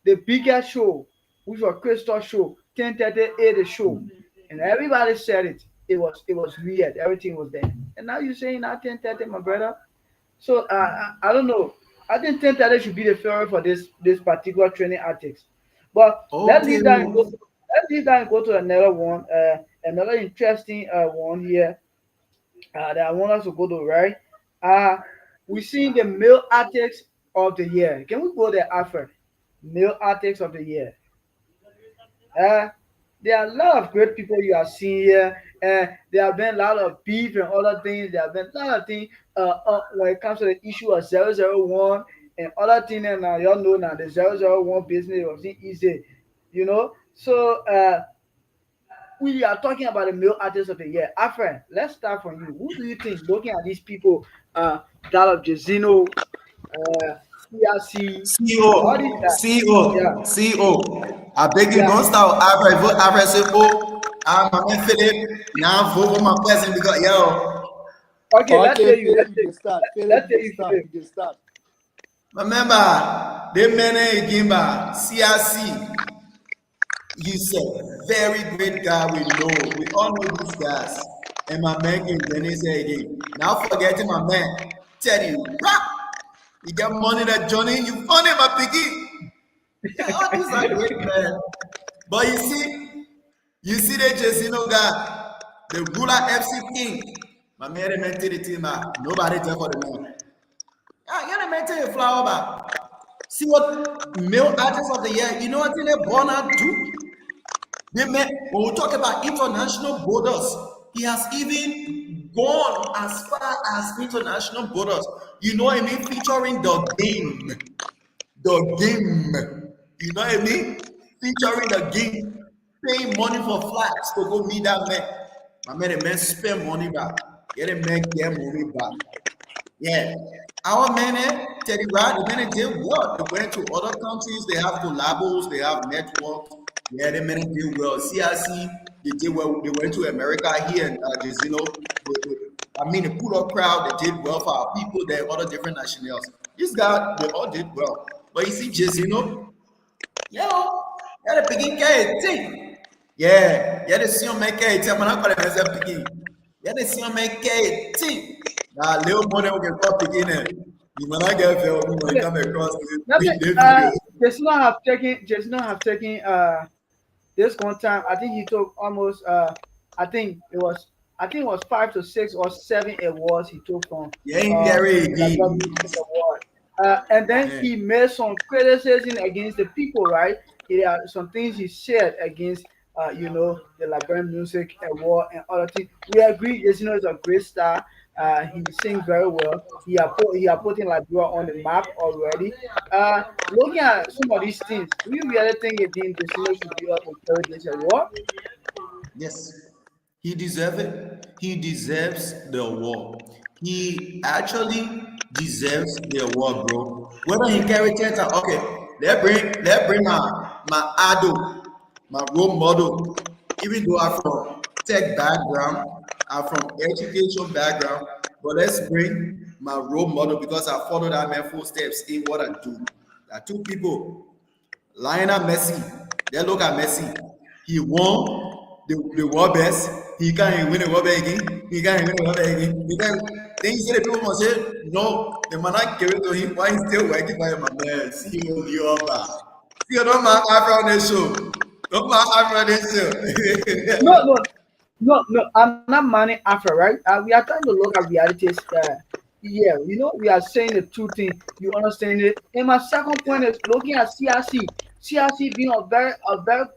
the biggest show, which was Crystal Show. 1030 ate the show. And everybody said it. It was weird. Everything was there. And now you're saying now 1030, my brother. So I don't know. I think 1030 should be the favorite for this particular training artist. But let's Okay. leave that and go. Let's leave that and go to another one. Another interesting one here that I want us to go to, right? Uh, we seen the male artists of the year. Can we go there after? Male artists of the year. Uh, there are a lot of great people you are seeing here. There have been a lot of beef and other things. There have been a lot of things when it comes to the issue of 001 and other things. And now y'all know now the 001 business wasn't easy, So we are talking about the male artist of the year. Afra, let's start from you. Who do you think, looking at these people, that of Jazino, CRC, all these CEO, guys? Yeah, CEO, CEO. I beg you, yeah. don't start Abra. Vote Abra. Say, oh, I'm a man Philip. Now vote for my person because Okay, let's Okay, say you. Philip, you can start. Philip, Let's you say can you, start. Philip. You can start. remember the men again, CRC. He's a very great guy. We know. We all know these guys. And my man King Dennis again. Now forgetting my man Teddy Rap. You got money that Johnny. You funny my piggy. Yeah, all these are great men. But you see the Jesino guy, the Gula FC King. My man maintain the team. Nobody there for the man. Yeah, you maintain a flower back. See what male artist of the year. You know what they born out do? When we talk about international borders, he has even gone as far as international borders. You know what I mean? Featuring the game. The game. You know what I mean? Featuring the game. Paying money for flights to go meet that man. My man, the man spend money back. Get a man get money back. Yeah. Our men, Teddy Rod, the men did well. They went to other countries, they have collabos, they have networks. Yeah, the men did well. CRC, they did well. They went to America here and I mean, the pull up crowd, they did well for our people, they other different nationals. These guys, they all did well. But you see, Jazino, yeah, the picking thing. Yeah, the senior make it. I'm not going to picking. Yeah, the senior make it. Now, little money we can call picking it. You might not get fair when you Okay, come across let me. the videos. Just now have taken this one time. I think he took almost. I think it was. I think it was 5 to 6 or 7 awards he took from You ain't carry the Liberal again. Music Award. And then Yeah. he made some criticism against the people, right? There are some things he said against, the Liberian Music Award and other things. We agree, Yesino is a great star. He sings very well. He are putting Liberia on the map already. Looking at some of these things, do you really think again Yesino should be up and carry this award? Yes, he deserves it. He deserves the award. He actually deserves the award, bro. Whether he carry 10 times, okay. Let bring my idol, my role model. Even though I'm from tech background, I'm from education background, but let's bring my role model because I follow that man footsteps in what I do. There are two people. Lionel Messi. Then look at Messi. He won the world best. he can't win a rubber again. He can't win a rubber again. He can't. Then you see the people must say, no, the man I gave it to him. Why he's still working for him? Man, see you over. See, don't man Afro on this show. Don't man Afro on this show. No, no, no. I'm not manning Afro, right? We are trying to look at realities. Yeah, we are saying the true thing. You understand it? And my second point is looking at CRC. CRC being a very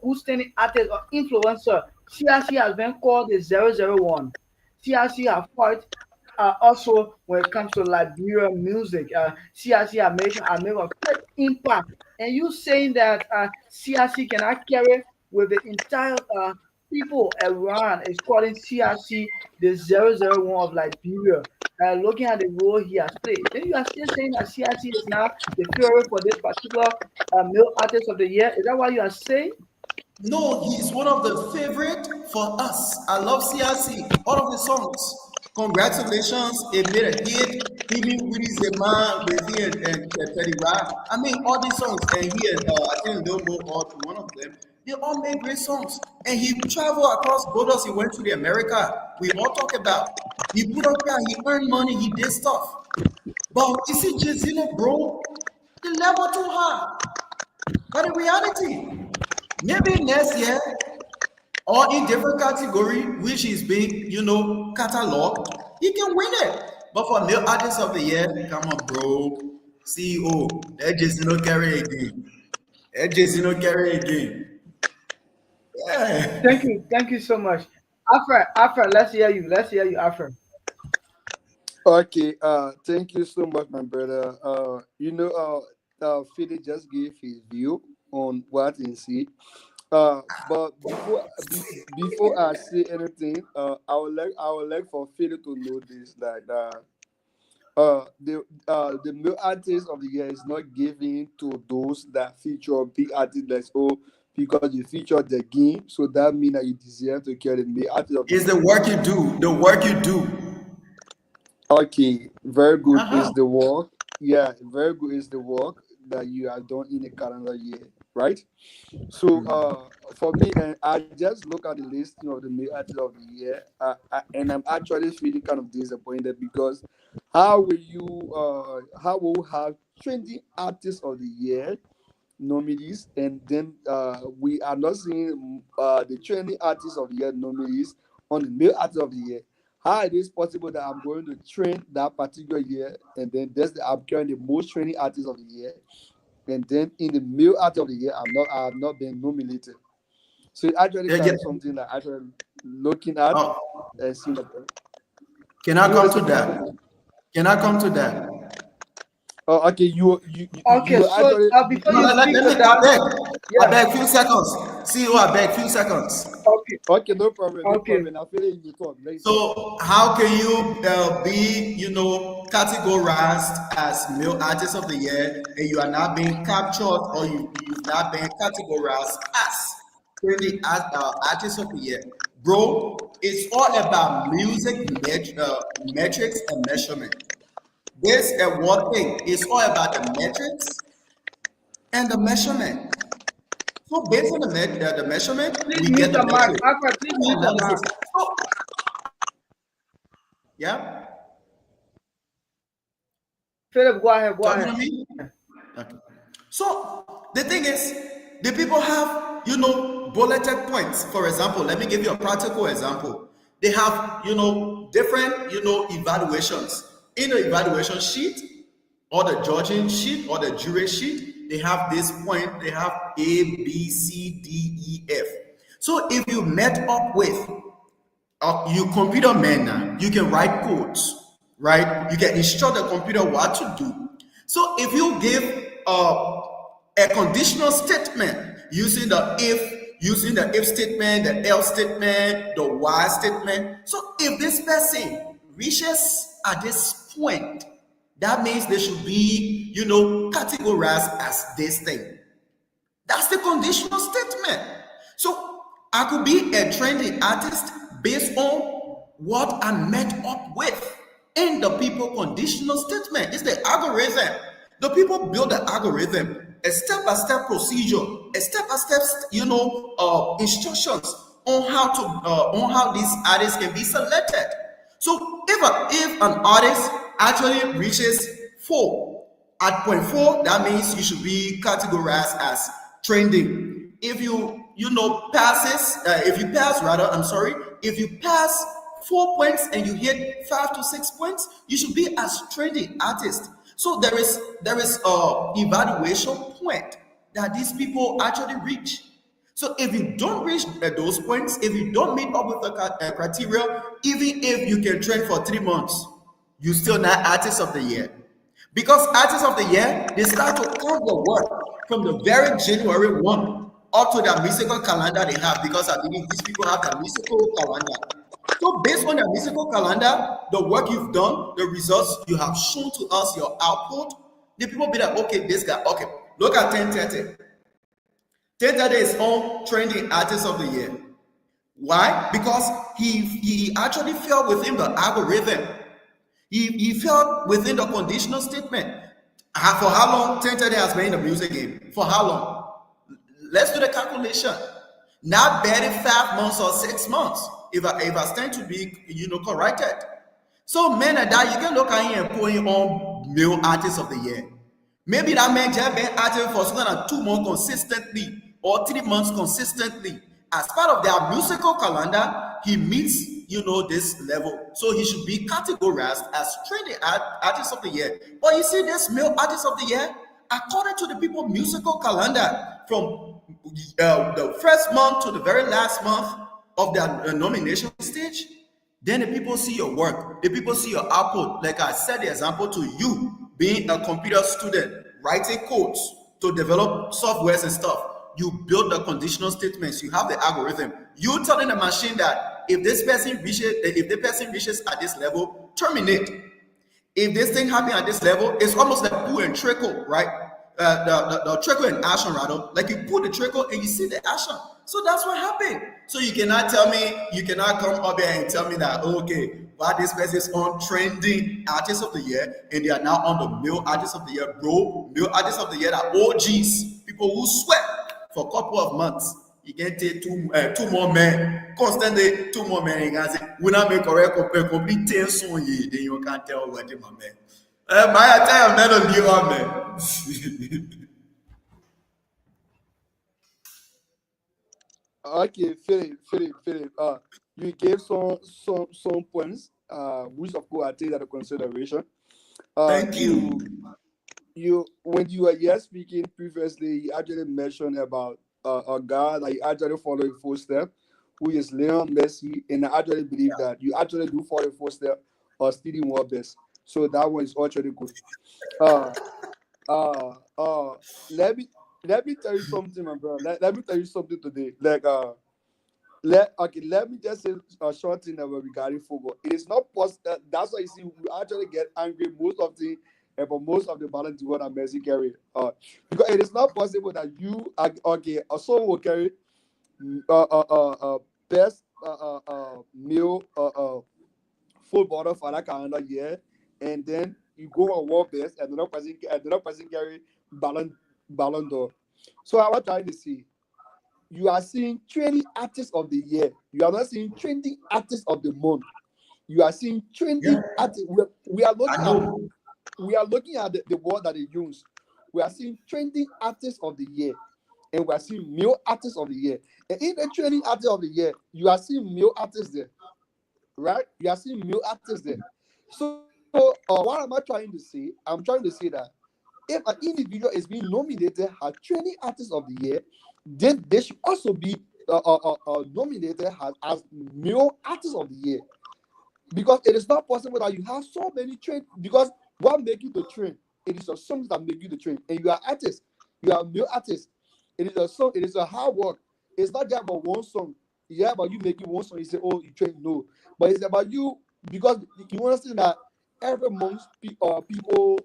good standing artist or influencer. CRC has been called the 001. CRC have fought also when it comes to Liberia music. CRC have made a great impact. And you saying that CRC cannot carry with the entire people around is calling CRC the 001 of Liberia. Looking at the role he has played, then you are still saying that CRC is now the favorite for this particular male artist of the year. Is that what you are saying? No, he's one of the favorite for us. I love CRC. All of his songs. Congratulations, it made a hit. Even with his man, with he and Teddy Rap. I mean, all these songs, and he and I think they'll go all to one of them. They all made great songs. And he traveled across borders. He went to the America. We all talk about. He put up there, he earned money, he did stuff. But you see, Jazino, bro, the level too high. But in reality, maybe next year or in different category, which is being, cataloged, he can win it. But for male artist of the year, come on, bro. CEO, that just no carry again. That just no carry again. Yeah. Thank you so much. Afra, let's hear you, Afra. Okay, thank you so much, my brother. Philip just gave his view on what he see. But before I say anything, I would like for Philip to know this that the male artist of the year is not given to those that feature big artists like because you feature the game, so that means that you deserve to carry the male artist of the It's year. the work you do. The work you do. Okay, very good Uh-huh. is the work. Yeah, very good is the work that you have done in a calendar year, right? So, for me, and I just look at the list, of the male artist of the year, and I'm actually feeling kind of disappointed because how will you have 20 artists of the year nominees, and then we are not seeing the trending artist of the year nominees on the male artist of the year. How it is possible that I'm going to trend that particular year, and then I'm carrying the most trending artist of the year, and then in the male artist of the year, I have not been nominated. So it actually Yeah, kind yeah. of something that actually looking at Oh, and seeing. can I You come to listen to me? that? Can I come to that? Oh, okay. You Okay, are so actually before No, you you. speak let to me, that, I yeah, beg, few seconds. CEO, I beg, few seconds. okay, Okay, no problem, no okay. problem. I feel like you talk. Let you talk. So, how can you be, categorized as male artist of the year and you are not being captured or you've not been categorized as trendy artist of the year? Bro, it's all about music metrics and measurement. This and one thing, it's all about the metrics and the measurement. So based on the measurement, Please we mute get the your mic. metric Afra, please and mute your analysis. mic. So yeah, Philip, go ahead, go talking ahead. to me. Okay. So the thing is, the people have bulleted points. For example, let me give you a practical example. They have different evaluations in the evaluation sheet or the judging sheet or the jury sheet. They have this point. They have A, B, C, D, E, F. So if you met up with you computer man now, you can write codes, right? You can instruct the computer what to do. So if you give a conditional statement using the if statement, the else statement, the why statement. So if this person reaches at this point, that means they should be, categorized as this thing. That's the conditional statement. So I could be a trendy artist based on what I met up with in the people conditional statement. It's the algorithm. The people build the algorithm, a step-by-step procedure, a step-by-step, instructions on how these artists can be selected. So if an artist actually reaches 4 at point 4, that means you should be categorized as trending. If you passes, if you pass rather, I'm sorry, if you pass 4 points and you hit 5 to 6 points, you should be as trending artist. So there is a evaluation point that these people actually reach. So if you don't reach those points, if you don't meet up with the criteria, even if you can train for 3 months, you still not artist of the year. Because artist of the year, they start to count your work from the very January 1 up to their musical calendar they have, because I believe these people have their musical calendar. So based on their musical calendar, the work you've done, the results you have shown to us, your output, the people be like, okay, this guy, okay, look at 1030. 1030 is on trending artist of the year. Why? Because he actually fell within the algorithm. He fell within the conditional statement. For how long 1030 has been in the music game? For how long? Let's do the calculation. Not barely 5 months or 6 months, if I stand to be corrected. So men like that, you can look at him and put him on male artist of the year. Maybe that man just been active for 2 months consistently or 3 months consistently. As part of their musical calendar, he meets this level. So he should be categorized as trending artist of the year. But you see, this male artist of the year, according to the people musical calendar, from the first month to the very last month of their nomination stage, then the people see your work, the people see your output. Like I said, the example to you being a computer student, writing codes to develop softwares and stuff. You build the conditional statements, you have the algorithm. You telling the machine that if the person reaches at this level, terminate. If this thing happens at this level, it's almost like pull and trickle, right? The trickle and action, rather. Like you pull the trickle and you see the action. So that's what happened. So you cannot come up here and tell me that, okay, why this person is on trending artist of the year and they are now on the male artist of the year, bro. Male artist of the year are OGs, people who sweat for a couple of months. You can take two more men, constantly 2 more men. You can say, when I make correct complete 10 songs, then you can't tell what my man. My entire man of you are man. Okay, Philip. You gave some points, which of course I take that into consideration. Thank you. You when you were here speaking previously, you actually mentioned about a guy that you actually follow in footstep, who is Leon Messi, and I actually believe that you actually do follow in footstep of Stevie Wonder. So that one is actually good. Uh, uh, uh, let me let me tell you something, my brother. Let me tell you something today. Like let me just say a short thing about regarding football. It is not possible. That's why you see we actually get angry about most of the balance what Messi carry. Because it is not possible that you someone will carry best male footballer for that calendar year, and then you go on world best, and another person carry Ballon d'Or. So I was trying to see. You are seeing trending artist of the year. You are not seeing trending artist of the month. You are seeing trending artist. We are I looking at know. the word that they use. We are seeing trending artist of the year, and we are seeing male artist of the year. And in the trending artist of the year, you are seeing male artists there, right? You are seeing male artists there. So what am I trying to say? I'm trying to say that if an individual is being nominated as trending artist of the year, then they should also be nominated as male artist of the year. Because it is not possible that you have so many trend. Because what make you the trend? It is your songs that make you the trend, and you are artists. You are male artists. It is a song. It is a hard work. It's not just about one song. Yeah, about you making one song. You say, "Oh, you train." No, but it's about you because you understand that every month people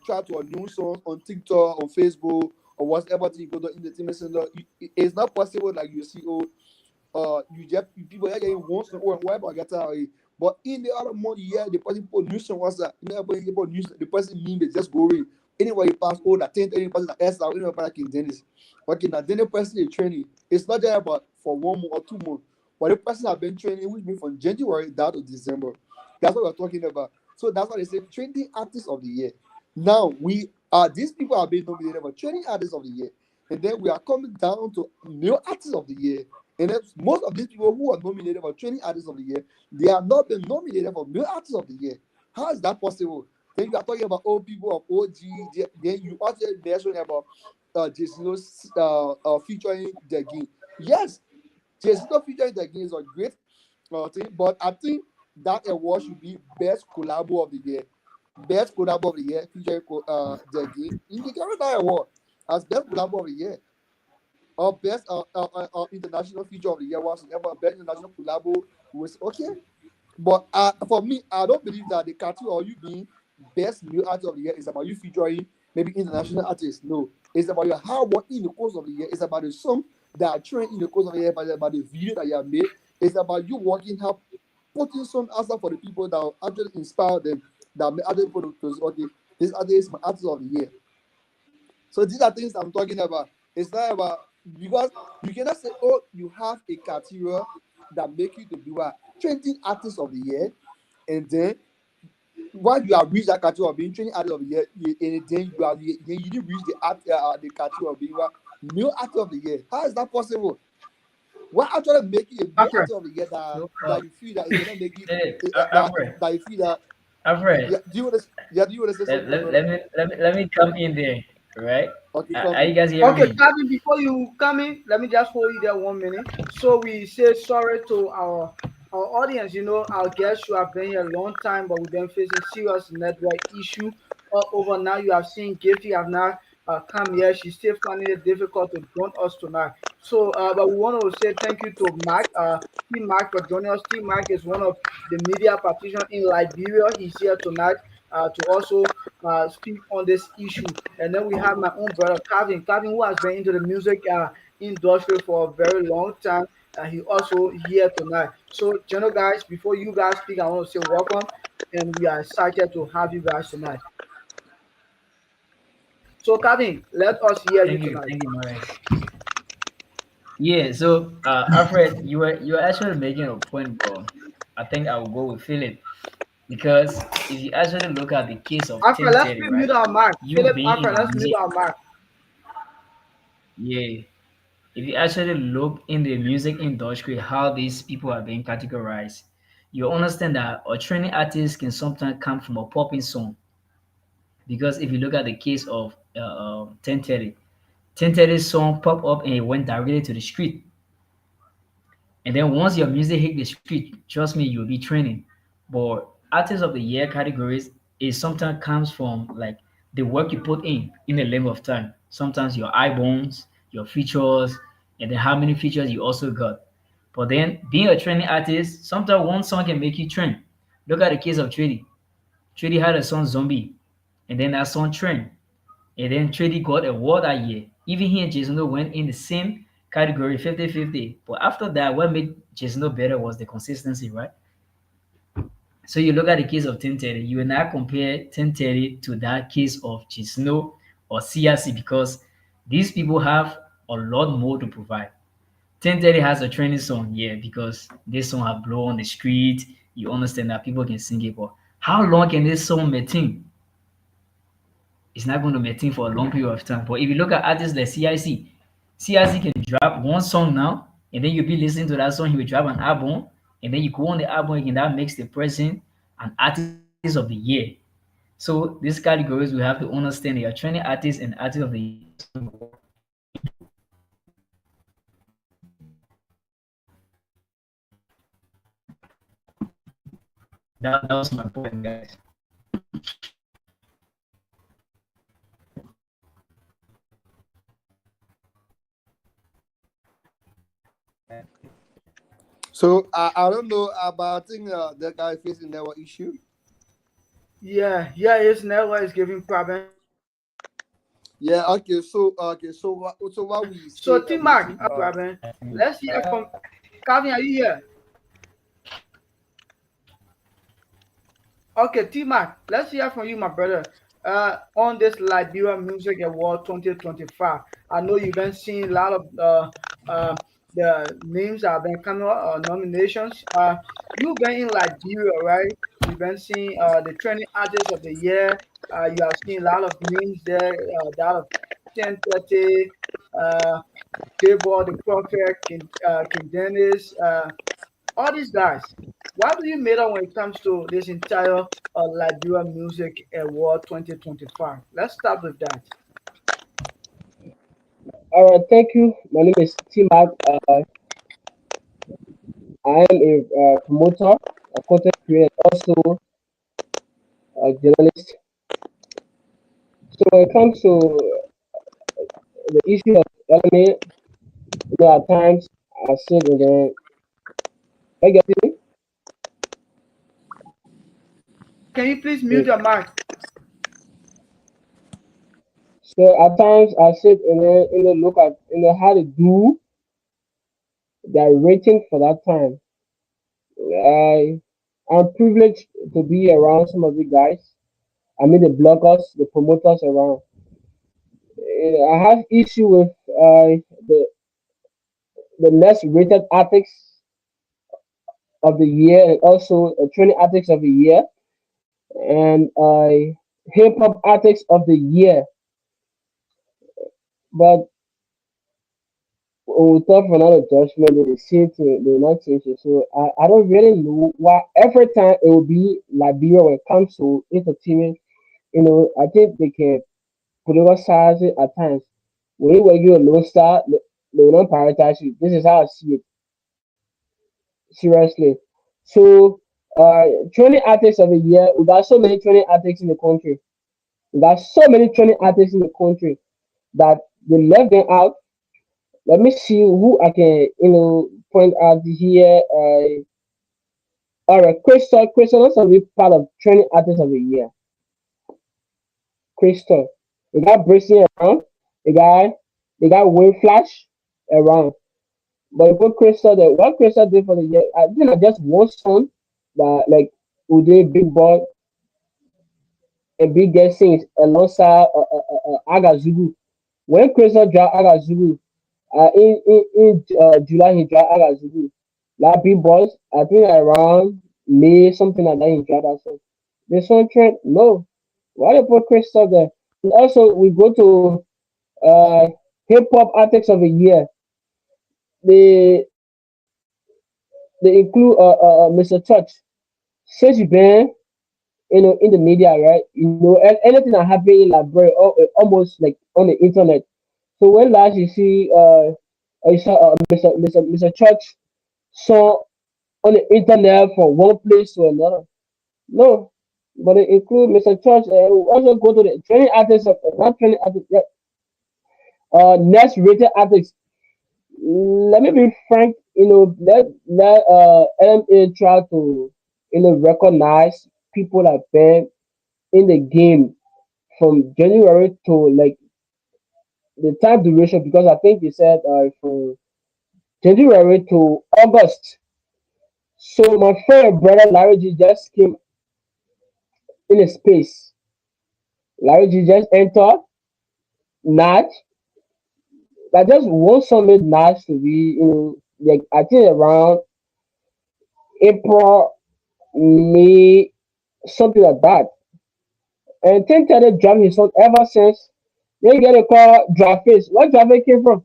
try to a new song on TikTok, on Facebook, or whatever thing you go to entertainment center. It's not possible that you see you just people are getting one song or whatever get out. But in the other month, yeah, the person put new song was that never put news. The person mean they just go in. Anybody pass all that 10, any person that S out, anybody pass King Dennis. Okay, now then the person is training. It's not just about for 1 month or 2 months. But the person have been training, which means from January down to December. That's what we're talking about. So that's why they say trending artist of the year. Now we are these people are being nominated for trending artist of the year. And then we are coming down to new artist of the year. And then most of these people who are nominated for training artist of the year, they have not been nominated for new artist of the year. How is that possible? Then you are talking about old people of OG. Then you also mentioned about Jason featuring the game. Yes, Jason featuring the game is a great thing, but I think that award should be best collabo of the year. Best collabo of the year featuring the game. You can carry that award as best collabo of the year or best international feature of the year. Whatsoever best international collabo was okay. But for me, I don't believe that the category or you being best new artist of the year is about you featuring maybe international artists. No, it's about your hard work in the course of the year. It's about the song that are trained in the course of the year, about the video that you have made. It's about you working hard, putting some answer for the people that will actually inspire them, that make other people to say, okay, this artist is my artist of the year. So these are things I'm talking about. It's not about because you cannot say, oh, you have a category that make you to be what trending artist of the year, and then once you have reached that category of being training artist of the year, and then you didn't reach the category of being what new artist of the year. How is that possible? What actually make you a new Okay. artist of the year So, that you feel that it cannot make it that Alfred, that you feel that Alfred, yeah, do you want to say something, my brother? let me come in there, right? Okay, come Are in. you guys hearing Okay, me? Calvin, before you come in, let me just hold you there 1 minute. So we say sorry to our audience. You know, our guests who have been here a long time, but we've been facing serious network issue all over. Now you have seen Gifty have not come here. She's still finding it difficult to join us tonight. So, but we want to say thank you to Mark, Team Mark, for joining us. Team Mark is one of the media practitioners in Liberia. He's here tonight to also speak on this issue. And then we have my own brother, Calvin, who has been into the music industry for a very long time. He also here tonight. So, guys, before you guys speak, I want to say welcome, and we are excited to have you guys tonight. So, Calvin, let us hear you tonight. Thank you, Maurice. Yeah, so Alfred, you were actually making a point, bro. I think I will go with Philip because if you actually look at the case of Alfred, let's 1030, mute right? our mic. You Philip, being in Alfred, the let's mute music, our mic. yeah. If you actually look in the music industry, how these people are being categorized, you understand that a training artist can sometimes come from a popping song. Because if you look at the case of 1030, 1030's song popped up and it went directly to the street. And then once your music hit the street, trust me, you'll be trending. But artist of the year categories is sometimes comes from like the work you put in the length of time. Sometimes your albums, your features, and then how many features you also got. But then being a trending artist, sometimes one song can make you trend. Look at the case of Treaty. Treaty had a song Zombie, and then that song trend. And then Trady got a award that year. Even he and Jason went in the same category, 50-50. But after that, what made Jason better was the consistency, right? So you look at the case of 1030, you will not compare 1030 to that case of Jason or CRC because these people have a lot more to provide. 1030 has a training song, yeah, because this song have blown on the street. You understand that people can sing it, but how long can this song maintain? It's not going to maintain for a long period of time. But if you look at artists like CIC, CIC can drop one song now, and then you'll be listening to that song, he will drop an album, and then you go on the album again, that makes the person an artist of the year. So these categories we have to understand they are training artists and artists of the year based on the work you do. That was my point, guys. So I don't know about I think that guy facing that issue. Yeah, his network is giving problem. Yeah, so what we So, say T Mac, everything problem. Let's hear from Calvin. Are you here? Okay, T Mac, let's hear from you, my brother. on this Liberia Music Award 2025. I know you've been seeing a lot of the names that have been coming up, nominations. You've been in Liberia, right? You've been seeing the trending artist of the year. You have seen a lot of names there, that of 1030, uh, J-Ball, the Prophet, King Dennis, all these guys. What do you made up when it comes to this entire Liberia Music Award 2025? Let's start with that. All right, thank you. My name is T Mac. I am a promoter, a content creator, also a journalist. So when it comes to the issue of LMA, at times I sit and then I get it. Can you please mute So, your mic? so at times I sit and then look at how to do their rating for that time. I I'm privileged to be around some of the guys. I mean the bloggers, the promoters around. I have issue with the next rated artists of the year and also a trending artists of the year and hip hop artists of the year. But without another judgment, they seem to they will not change it. So I don't really know why every time it will be Liberia when it comes to entertainment. I think they can politicize it at times. When you were a low star, they will not prioritize you. This is how I see it. Seriously. So, training artists of the year, we got so many training artists in the country. We got so many training artists in the country that they left them out. Let me see who I can, point out here. All right, Crystal also be part of training artists of the year. Crystal. We got Bracing around. The guy, they got Wave Flash around. But if what Crystal did, what Crystal did for the year, I think I just one song that like Uday Big Boy and Big Guest sings alongside Agazugu. When Crystal dropped Agazugu, in July he dropped Agazugu. Like Big Boys, I think around May something like that he dropped that song. The song trend, no. Why they put Crystal there? And also we go to uh hip hop artists of the year. They they include Mr. Touch. Since you've been in the media, right? Anything that happen in library or almost like on the internet. So when last you saw Mr. Church saw on the internet from one place to another. No, but it include Mr. Church. We also go to the training artists of not training artists. Yeah, next rated artists. Let me be frank. Let LMA try to recognize people that been in the game from January to like the time duration because I think you said from January to August. So my friend brother Larry G just came in a space. Larry G just entered Natch. I just want something Natch to be like I think around April, May, something like that. And Tim Teddy dropped his song ever since. They get a call Draft Face. Where Draft Face came from?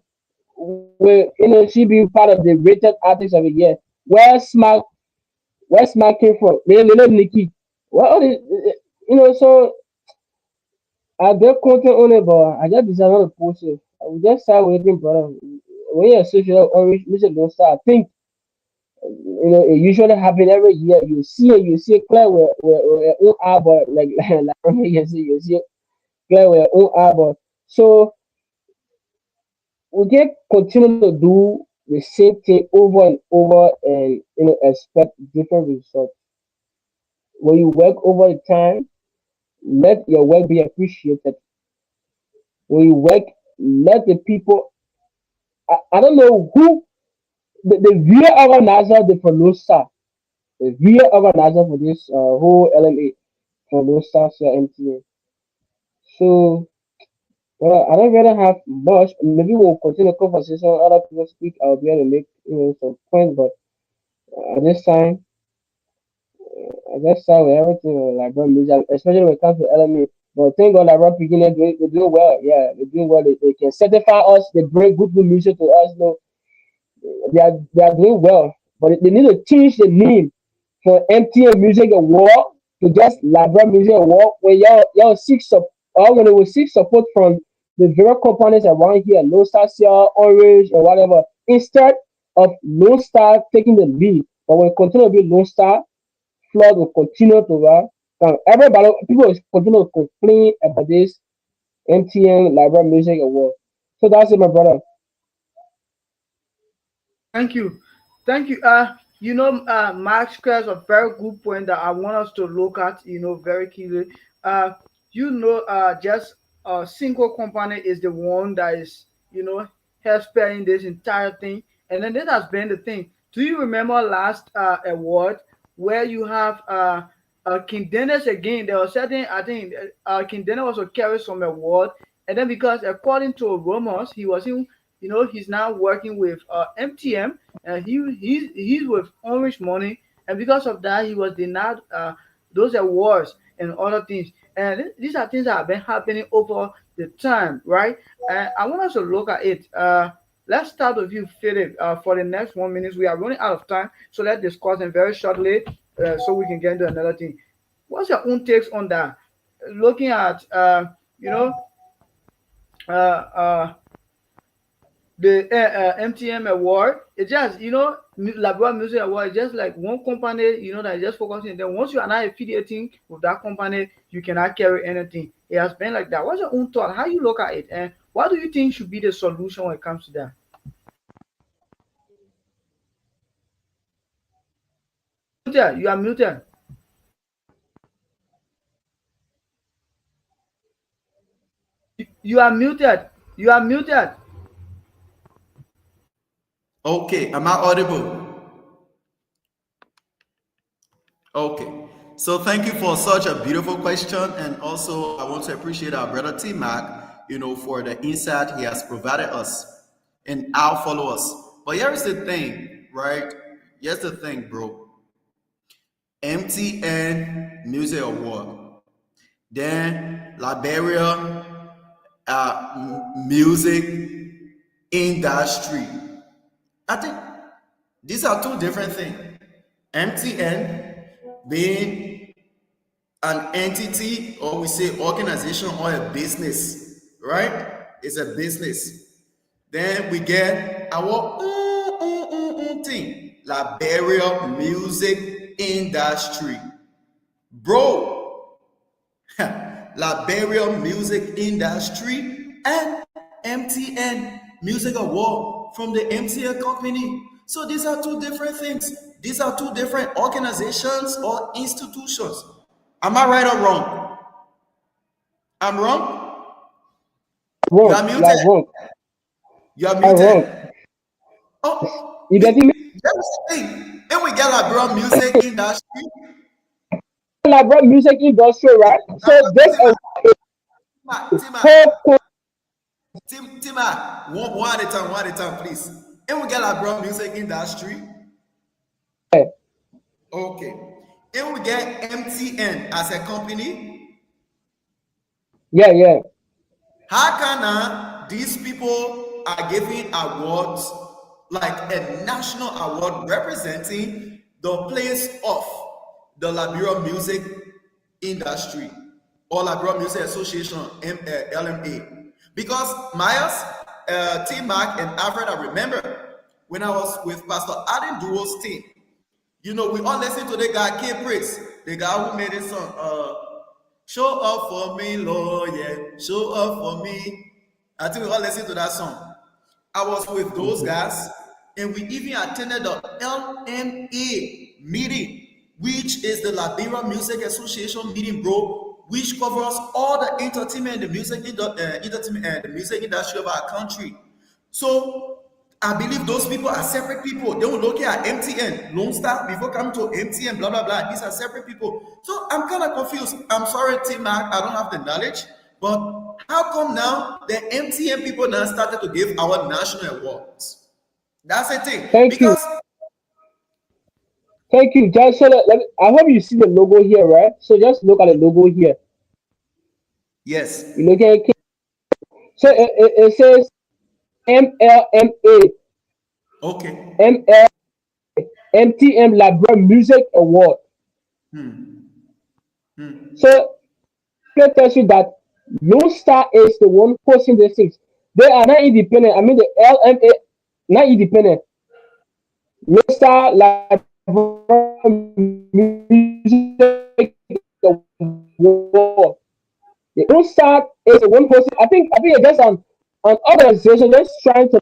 Where she be part of the rated artist of the year. Where Smack came from? They Nikki. Well, so I get content on it, but I just decided not to post it. I will just start waiting, brother. When you're social orange music don't start, I think it usually happen every year. You see it clear where own album like you see it clear where own album. So we can continue to do the same thing over and over and expect different results. When you work over the time, let your work be appreciated. When you work, let the people. I don't know who the real organizer, the Falosa, the real organizer for this whole LMA Falosa MTA. So, well, I don't really have much. Maybe we'll continue the conversation. Other people speak. I'll be able to make some points, but at this time, I just start with everything like bro music, especially when it comes to LMA. But thank God like Rob beginning they do well. Yeah, they do well. They can certify us. They bring good music to us. They are doing well. But they need to change the name for MTN Music Award to just Labra Music Award when y'all seek support or when they will seek support from the various companies around here, Lone Star, Sierra, Orange, or whatever, instead of Lone Star taking the lead. But when it continue to be Lone Star, flood will continue to run. Everybody, people will continue to complain about this MTN Library Music Award. So that's it, my brother. Thank you. Thank you. Max has a very good point that I want us to look at, very keenly. Uh, just a single company is the one that is, help spelling this entire thing. And then that has been the thing. Do you remember last award where you have King Dennis again? There was certain, I think, King Dennis also carried some award. And then because according to rumors, he was in he's now working with MTM, and he's with Orange Money, and because of that, he was denied those awards and other things. And these are things that have been happening over the time, right? And I want us to look at it. Let's start with you, Philip. For the next 1 minute, we are running out of time, so let's discuss them very shortly, so we can get into another thing. What's your own takes on that? Looking at you know uh, uh, the MTM award. It's just Labua Music Award is just like one company that is just focusing. Then once you are not affiliating with that company, you cannot carry anything. It has been like that. What's your own thought? How you look at it, and what do you think should be the solution when it comes to that? Muted. You are muted. You are muted. You are muted. Okay, am I audible? Okay. So thank you for such a beautiful question. And also I want to appreciate our brother T Mac, for the insight he has provided us and our followers. But here's the thing, right? Here's the thing, bro. MTN Music Award. Then Liberia music industry. I think these are two different things. MTN being an entity, or we say organization, or a business, right? It's a business. Then we get our thing, Liberia music industry. Bro, Liberia music industry and MTN Music Award from the MTN company. So these are two different things. These are two different organizations or institutions. Am I right or wrong? I'm wrong? You Wrong, are muted. like wrong, You are I wrong. muted. Oh, You getting me? that's the thing. And we get Liberia music industry. Library Music Industry, right? Now, So this Tima, a Tima, Tima, whole co- Tima, one at a time, one at a time, please. And we get Liberia music industry. Okay. And we get MTN as a company. yeah, yeah. How can these people are giving awards like a national award representing the place of the Liberia music industry or Liberia Music Association, LMA? Because Myers, T Mac, and Alfred, I remember when I was with Pastor Adam Duo's team. We all listen to the guy King Praise, the guy who made this song. Show up for me, Lord, yeah. Show up for me. I think we all listen to that song. I was with those guys, and we even attended the LMA meeting, which is the Liberia Music Association meeting, bro, which covers all the entertainment, the music, entertainment, and the music industry of our country. So I believe those people are separate people. They will look at MTN, Lone Star, before coming to MTN, blah, blah, blah. These are separate people. So I'm kind of confused. I'm sorry, T Mac, I don't have the knowledge. But how come now the MTN people now started to give our national awards? That's the thing. Thank you. Because Thank you. Just so that, I hope you see the logo here, right? So just look at the logo here. yes, You look at it. So it says MLMA, okay. ML, MTM Library Music Award. So it tells you that Lone Star is the one hosting these things. They are not independent. I mean, the LMA, not independent. Lone Star Library Music Award. The Lone Star is the one hosting. I think it's just an organization just trying to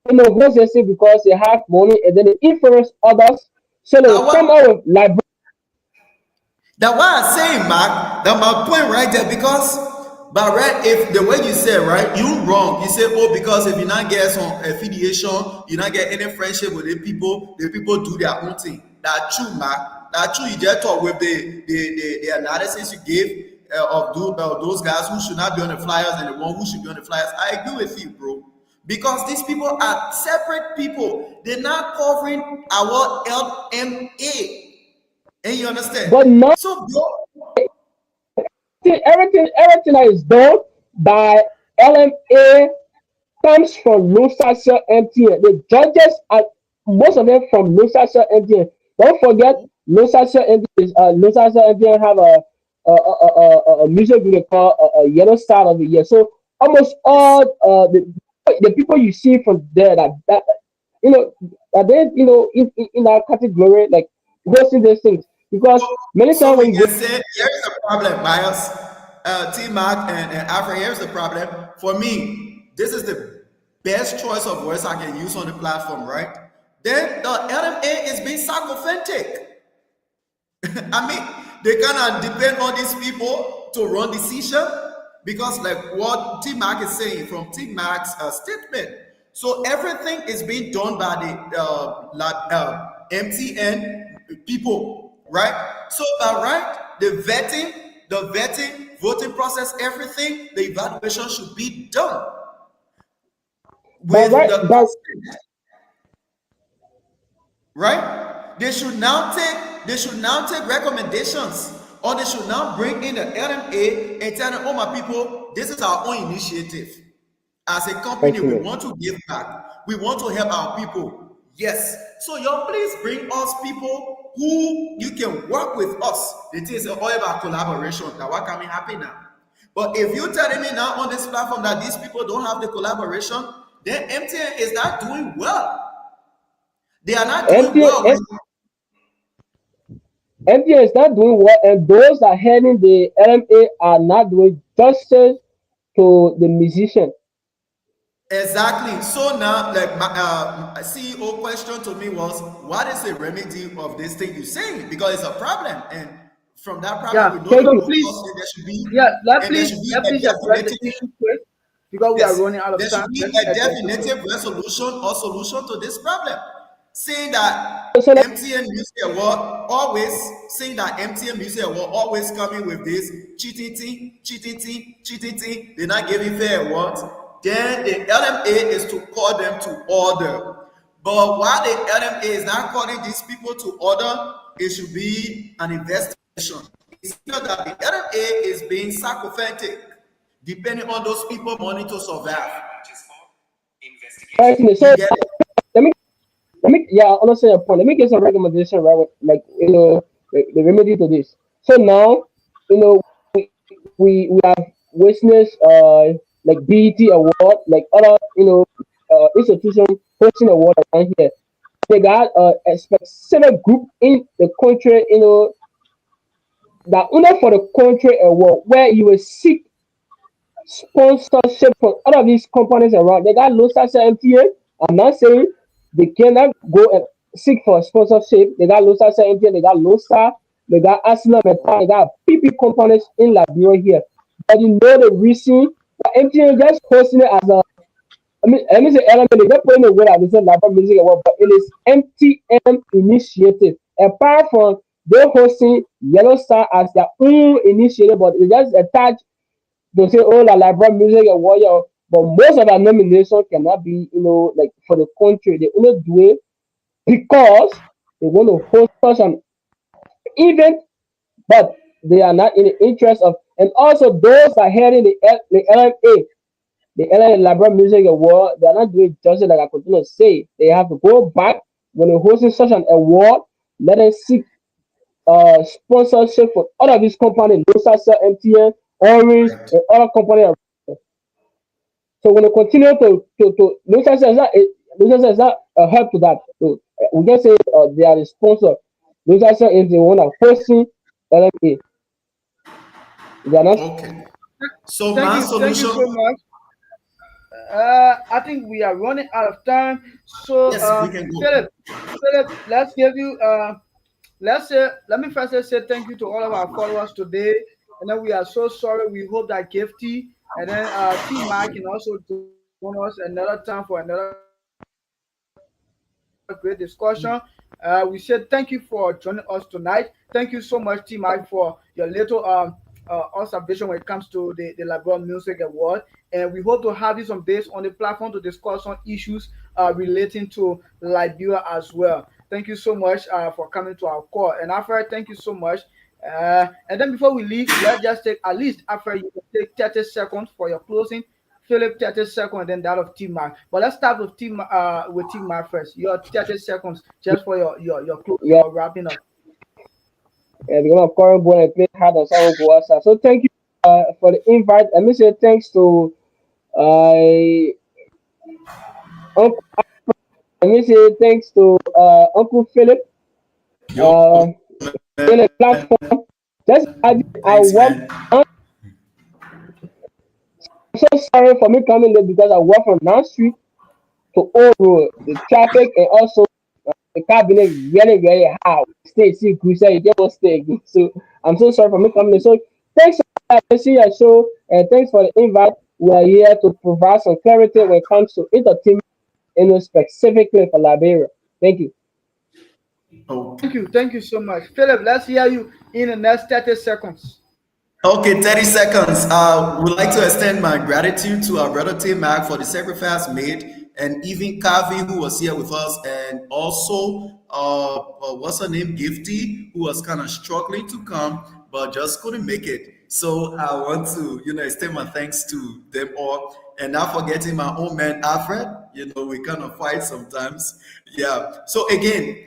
host this thing because they have money and then they influence others. So they That will come what out with library. that what I'm saying, Mark. That my point right there. Because, but right, if the way you said right, you wrong. You say, oh, because if you not get some affiliation, you not get any friendship with the people do their own thing. That true, Mark. That true. You just talk with the analysis you gave those guys who should not be on the flyers and the one who should be on the flyers. I agree with you, bro. Because these people are separate people. They're not covering our LMA. And you understand? But not So, bro, everything that is done by LMA comes from Lusasa MTN. The judges are most of them from Lusasa MTN. Don't forget, Lusasa MTN is Lusasa MTN have a music video called Yellow Star of the Year. So almost all the people you see from there that you know that they in that category like hosting these things because many so times we when you go can say here's the problem, Miles, T Mac and Afro. Here's the problem for me. This is the best choice of words I can use on the platform, right? Then the LMA is being sycophantic. I mean, they cannot depend on these people to run decision because, like what T Mac is saying from T Mac's statement. So everything is being done by the MTN people, right? So, right, the vetting, voting process, everything, the evaluation should be done but with right the but consent, right? They should now take recommendations, or they should now bring in the LMA and tell them, oh my people, this is our own initiative. As a company, we okay. want to give back. We want to help our people. Yes. So y'all please bring us people who you can work with us. The thing is all about collaboration. Now what can be happen now? But if you're telling me now on this platform that these people don't have the collaboration, then MTN is not doing well. They are not doing well MTN when MTN is not doing well, and those that are heading the LMA are not doing justice to the musician. exactly. So now, like my CEO question to me was, what is the remedy of this thing you're saying? Because it's a problem, and from that problem, Yeah. we know the Thank So you. root please, cause, and yeah, and there should be let a please address the definitive issue quick because we are yes, running out of there time. should be Let me a address it quick. definitive resolution or solution to this problem. Saying that So that, MTN Music Award always saying that MTN Music Award always coming with this cheating thing, cheating thing, cheating thing. They're not giving fair awards. Then the LMA is to call them to order. But while the LMA is not calling these people to order, it should be an investigation. It's clear that the LMA is being sycophantic, depending on those people money to survive. right, You so get it? let me yeah, I understand your point. Let me get some recommendation, right? Like the remedy to this. So now, we have witnessed like BET award, like other institution hosting award around here. They got a specific group in the country, that only for the country award where you will seek sponsorship from all of these companies around. They got low star MTA. I'm not saying they cannot go and seek for sponsorship. They got low star MTA. They got low star. They got Arsenal Metal. They got PP companies in Liberia here. But you know the reason that MTA just hosting it as a. I mean, say element. They just putting it where they say Liberia Music Award, but it is MTM initiative. Apart from they hosting Yellow Star as their own initiative, but they just attach to say, oh, la brought music award, yeah, but most of our nomination cannot be, like for the country. They only do it because they want to host such an event, but they are not in the interest of, and also those are heading the LMA, the LA Labra Music Award, they are not doing justice like I continue to say. They have to go back when they're hosting such an award, let them seek sponsorship for all of these companies, Lusa, MTN, Orange, Right. and other companies. So when they continue to Lusa is not Lusa is not a help to that. So we just say they are the sponsor. Lusa is the one that hosting LMA. They are not. Okay. So Thank my you. Thank you solution, so much. I think we are running out of time. So, yes, we can go. Philip, let's give you. Let's say. Let me first say thank you to all of our followers today, and then we are so sorry. We hope that Gifty and then T Mike can also join us another time for another great discussion. We said thank you for joining us tonight. Thank you so much, T Mike, for your little observation when it comes to the Liberal Music Award. And we hope to have you some days on the platform to discuss some issues relating to Liberia as well. Thank you so much for coming to our call. And Alfred, thank you so much. And then before we leave, let's just take at least Alfred, you can take 30 seconds for your closing. Philip, 30 seconds, and then that of T Mark. But let's start with T Mark first. Your 30 seconds just for your closing Yeah, or wrapping up. because of course, when I play hard on someone go outside. So thank you for the invite. Let me say thanks to uh, Uncle. Let me say thanks to Uncle Philip. You're Uh, welcome, in man. a platform. Just imagine Thanks, I man. work. I'm so sorry for me coming there because I work from Down Street to Old Road. The traffic and also the cabinet really, really high. Stay, see, Gusa, you just stay. So I'm so sorry for me coming there. So thanks for see your show and thanks for the invite. We are here to provide some clarity when it comes to entertainment, specifically for Liberia. Thank you. Okay. Thank you so much. Philip, let's hear you in the next 30 seconds. Okay, 30 seconds. Would like to extend my gratitude to our brother Tim Mac for the sacrifice made, and even Kavi, who was here with us, and also, what's her name, Gifty, who was kind of struggling to come, but just couldn't make it. So I want to, extend my thanks to them all, and not forgetting my own man Alfred. We kind of fight sometimes. Yeah. So again.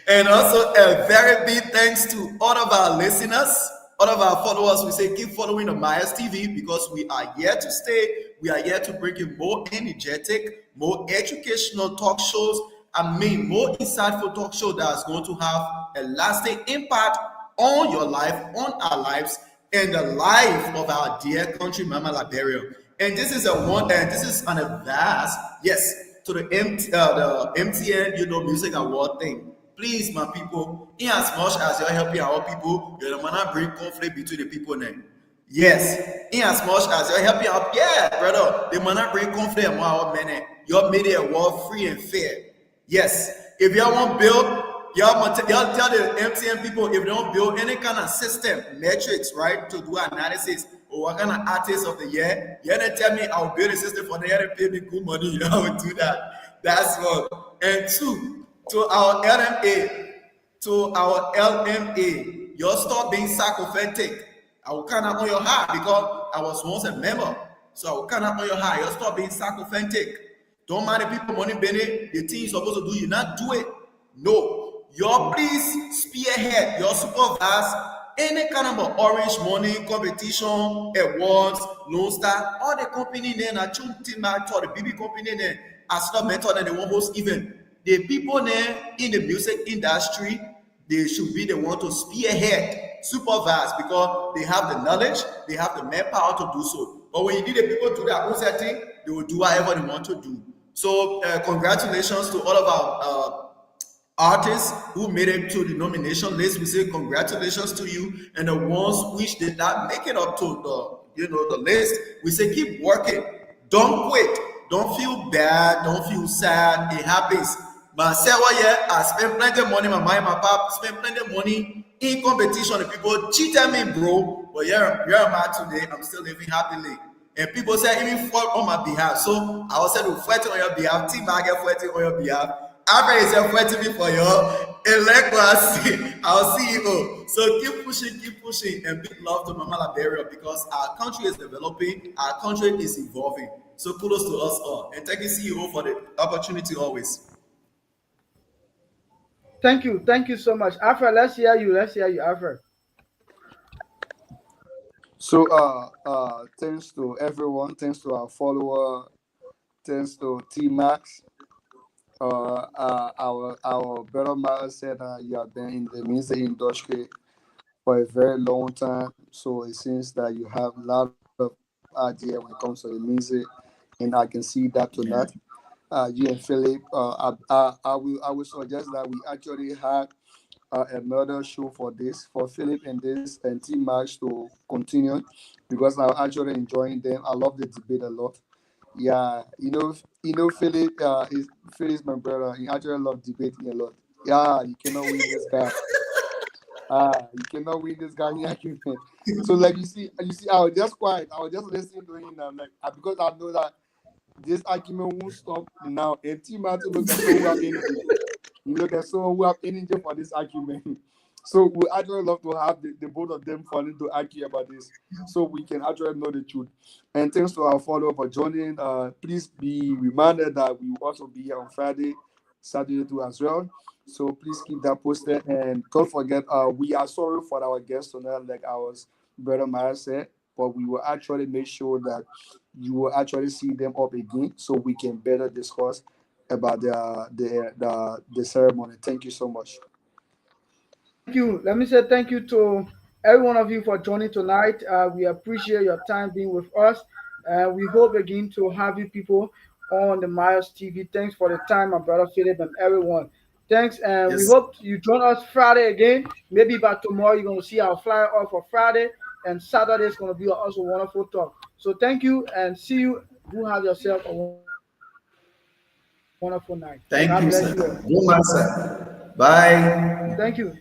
And also a very big thanks to all of our listeners, all of our followers. We say keep following the Myers TV because we are here to stay. We are here to bring you more energetic, more educational talk shows. I mean, more insightful talk show that is going to have a lasting impact on your life, on our lives, and the life of our dear country, Mama Liberia. And this is this is an advance, yes, to the MTN, Music Award thing. Please, my people, in as much as you're helping our people, you don't wanna bring conflict between the people now. Yes, in as much as you're helping out, yeah, brother, they might not bring conflict among our men. You're made it a world free and fair. Yes, if y'all want build, y'all tell the MTN people if they don't build any kind of system, metrics, right, to do analysis or what kind of artist of the year, you don't tell me I'll build a system for the year and pay me good money. I will do that. That's one. And two, to our LMA, you'll stop being psychophantic. I will kind of on your heart because I was once a member. So I will kind of on your heart. You'll stop being psychophantic. Don't mind the people money Benny, the thing you're supposed to do, you not do it. No. Your please spearhead, your supervise any kind of a orange money competition, awards, Lone Star, all the company name, I choose team I the BB company name, as not mentor and they won't host event. The people there in the music industry, they should be the one to spearhead, supervise because they have the knowledge, they have the manpower to do so. But when you need the people to do their own setting, they will do whatever they want to do. So congratulations to all of our artists who made it to the nomination list. We say congratulations to you, and the ones which did not make it up to the list, we say keep working. Don't quit. Don't feel bad. Don't feel sad. It happens. But say what yeah, I spend plenty of money, my mom, my pop spend plenty of money in competition. The people cheated me, bro. But here am I today. I'm still living happily. And people say even fought on my behalf. So I was said to fight on your behalf. Team I get fighting on your behalf. After is fighting me for your elect our CEO. So keep pushing, and big love to Mama Liberia because our country is developing, our country is evolving. So kudos to us all. And thank you, CEO, for the opportunity always. Thank you so much. Alfred, let's hear you, Alfred. So thanks to everyone, thanks to our follower, thanks to T Max. Our brother Mara said you have been in the music industry for a very long time. So it seems that you have a lot of idea when it comes to the music, and I can see that tonight. You and Philip, I will suggest that we actually had another show for this for Philip and this and T Max to continue because I'm actually enjoying them. I love the debate a lot. Yeah, Philip is Philip's my brother. He actually love debating a lot. Yeah, you cannot win this guy. You cannot win this guy in argument. So like you see, I was just quiet. I was just listening to him. I'm like, because I know that this argument won't stop now. And T Max look at someone who have energy. You look at someone who have energy for this argument. So we actually love to have the both of them falling to argue about this, so we can actually know the truth. And thanks to our follower for joining. Please be reminded that we will also be here on Friday, Saturday too as well. So please keep that posted and don't forget. We are sorry for our guests tonight, like our brother Mara said, but we will actually make sure that you will actually see them up again, so we can better discuss about the ceremony. Thank you so much. Thank you. Let me say thank you to every one of you for joining tonight. We appreciate your time being with us. We hope again to have you people on the Miles TV. Thanks for the time, my brother Philip and everyone. Thanks, and we Yes. hope you join us Friday again. Maybe by tomorrow you're gonna see our flyer off for Friday, and Saturday is gonna be also a wonderful talk. So thank you, and see you. Do have yourself a wonderful night. God bless you all. Thank you, sir. Go, master. Bye. Thank you.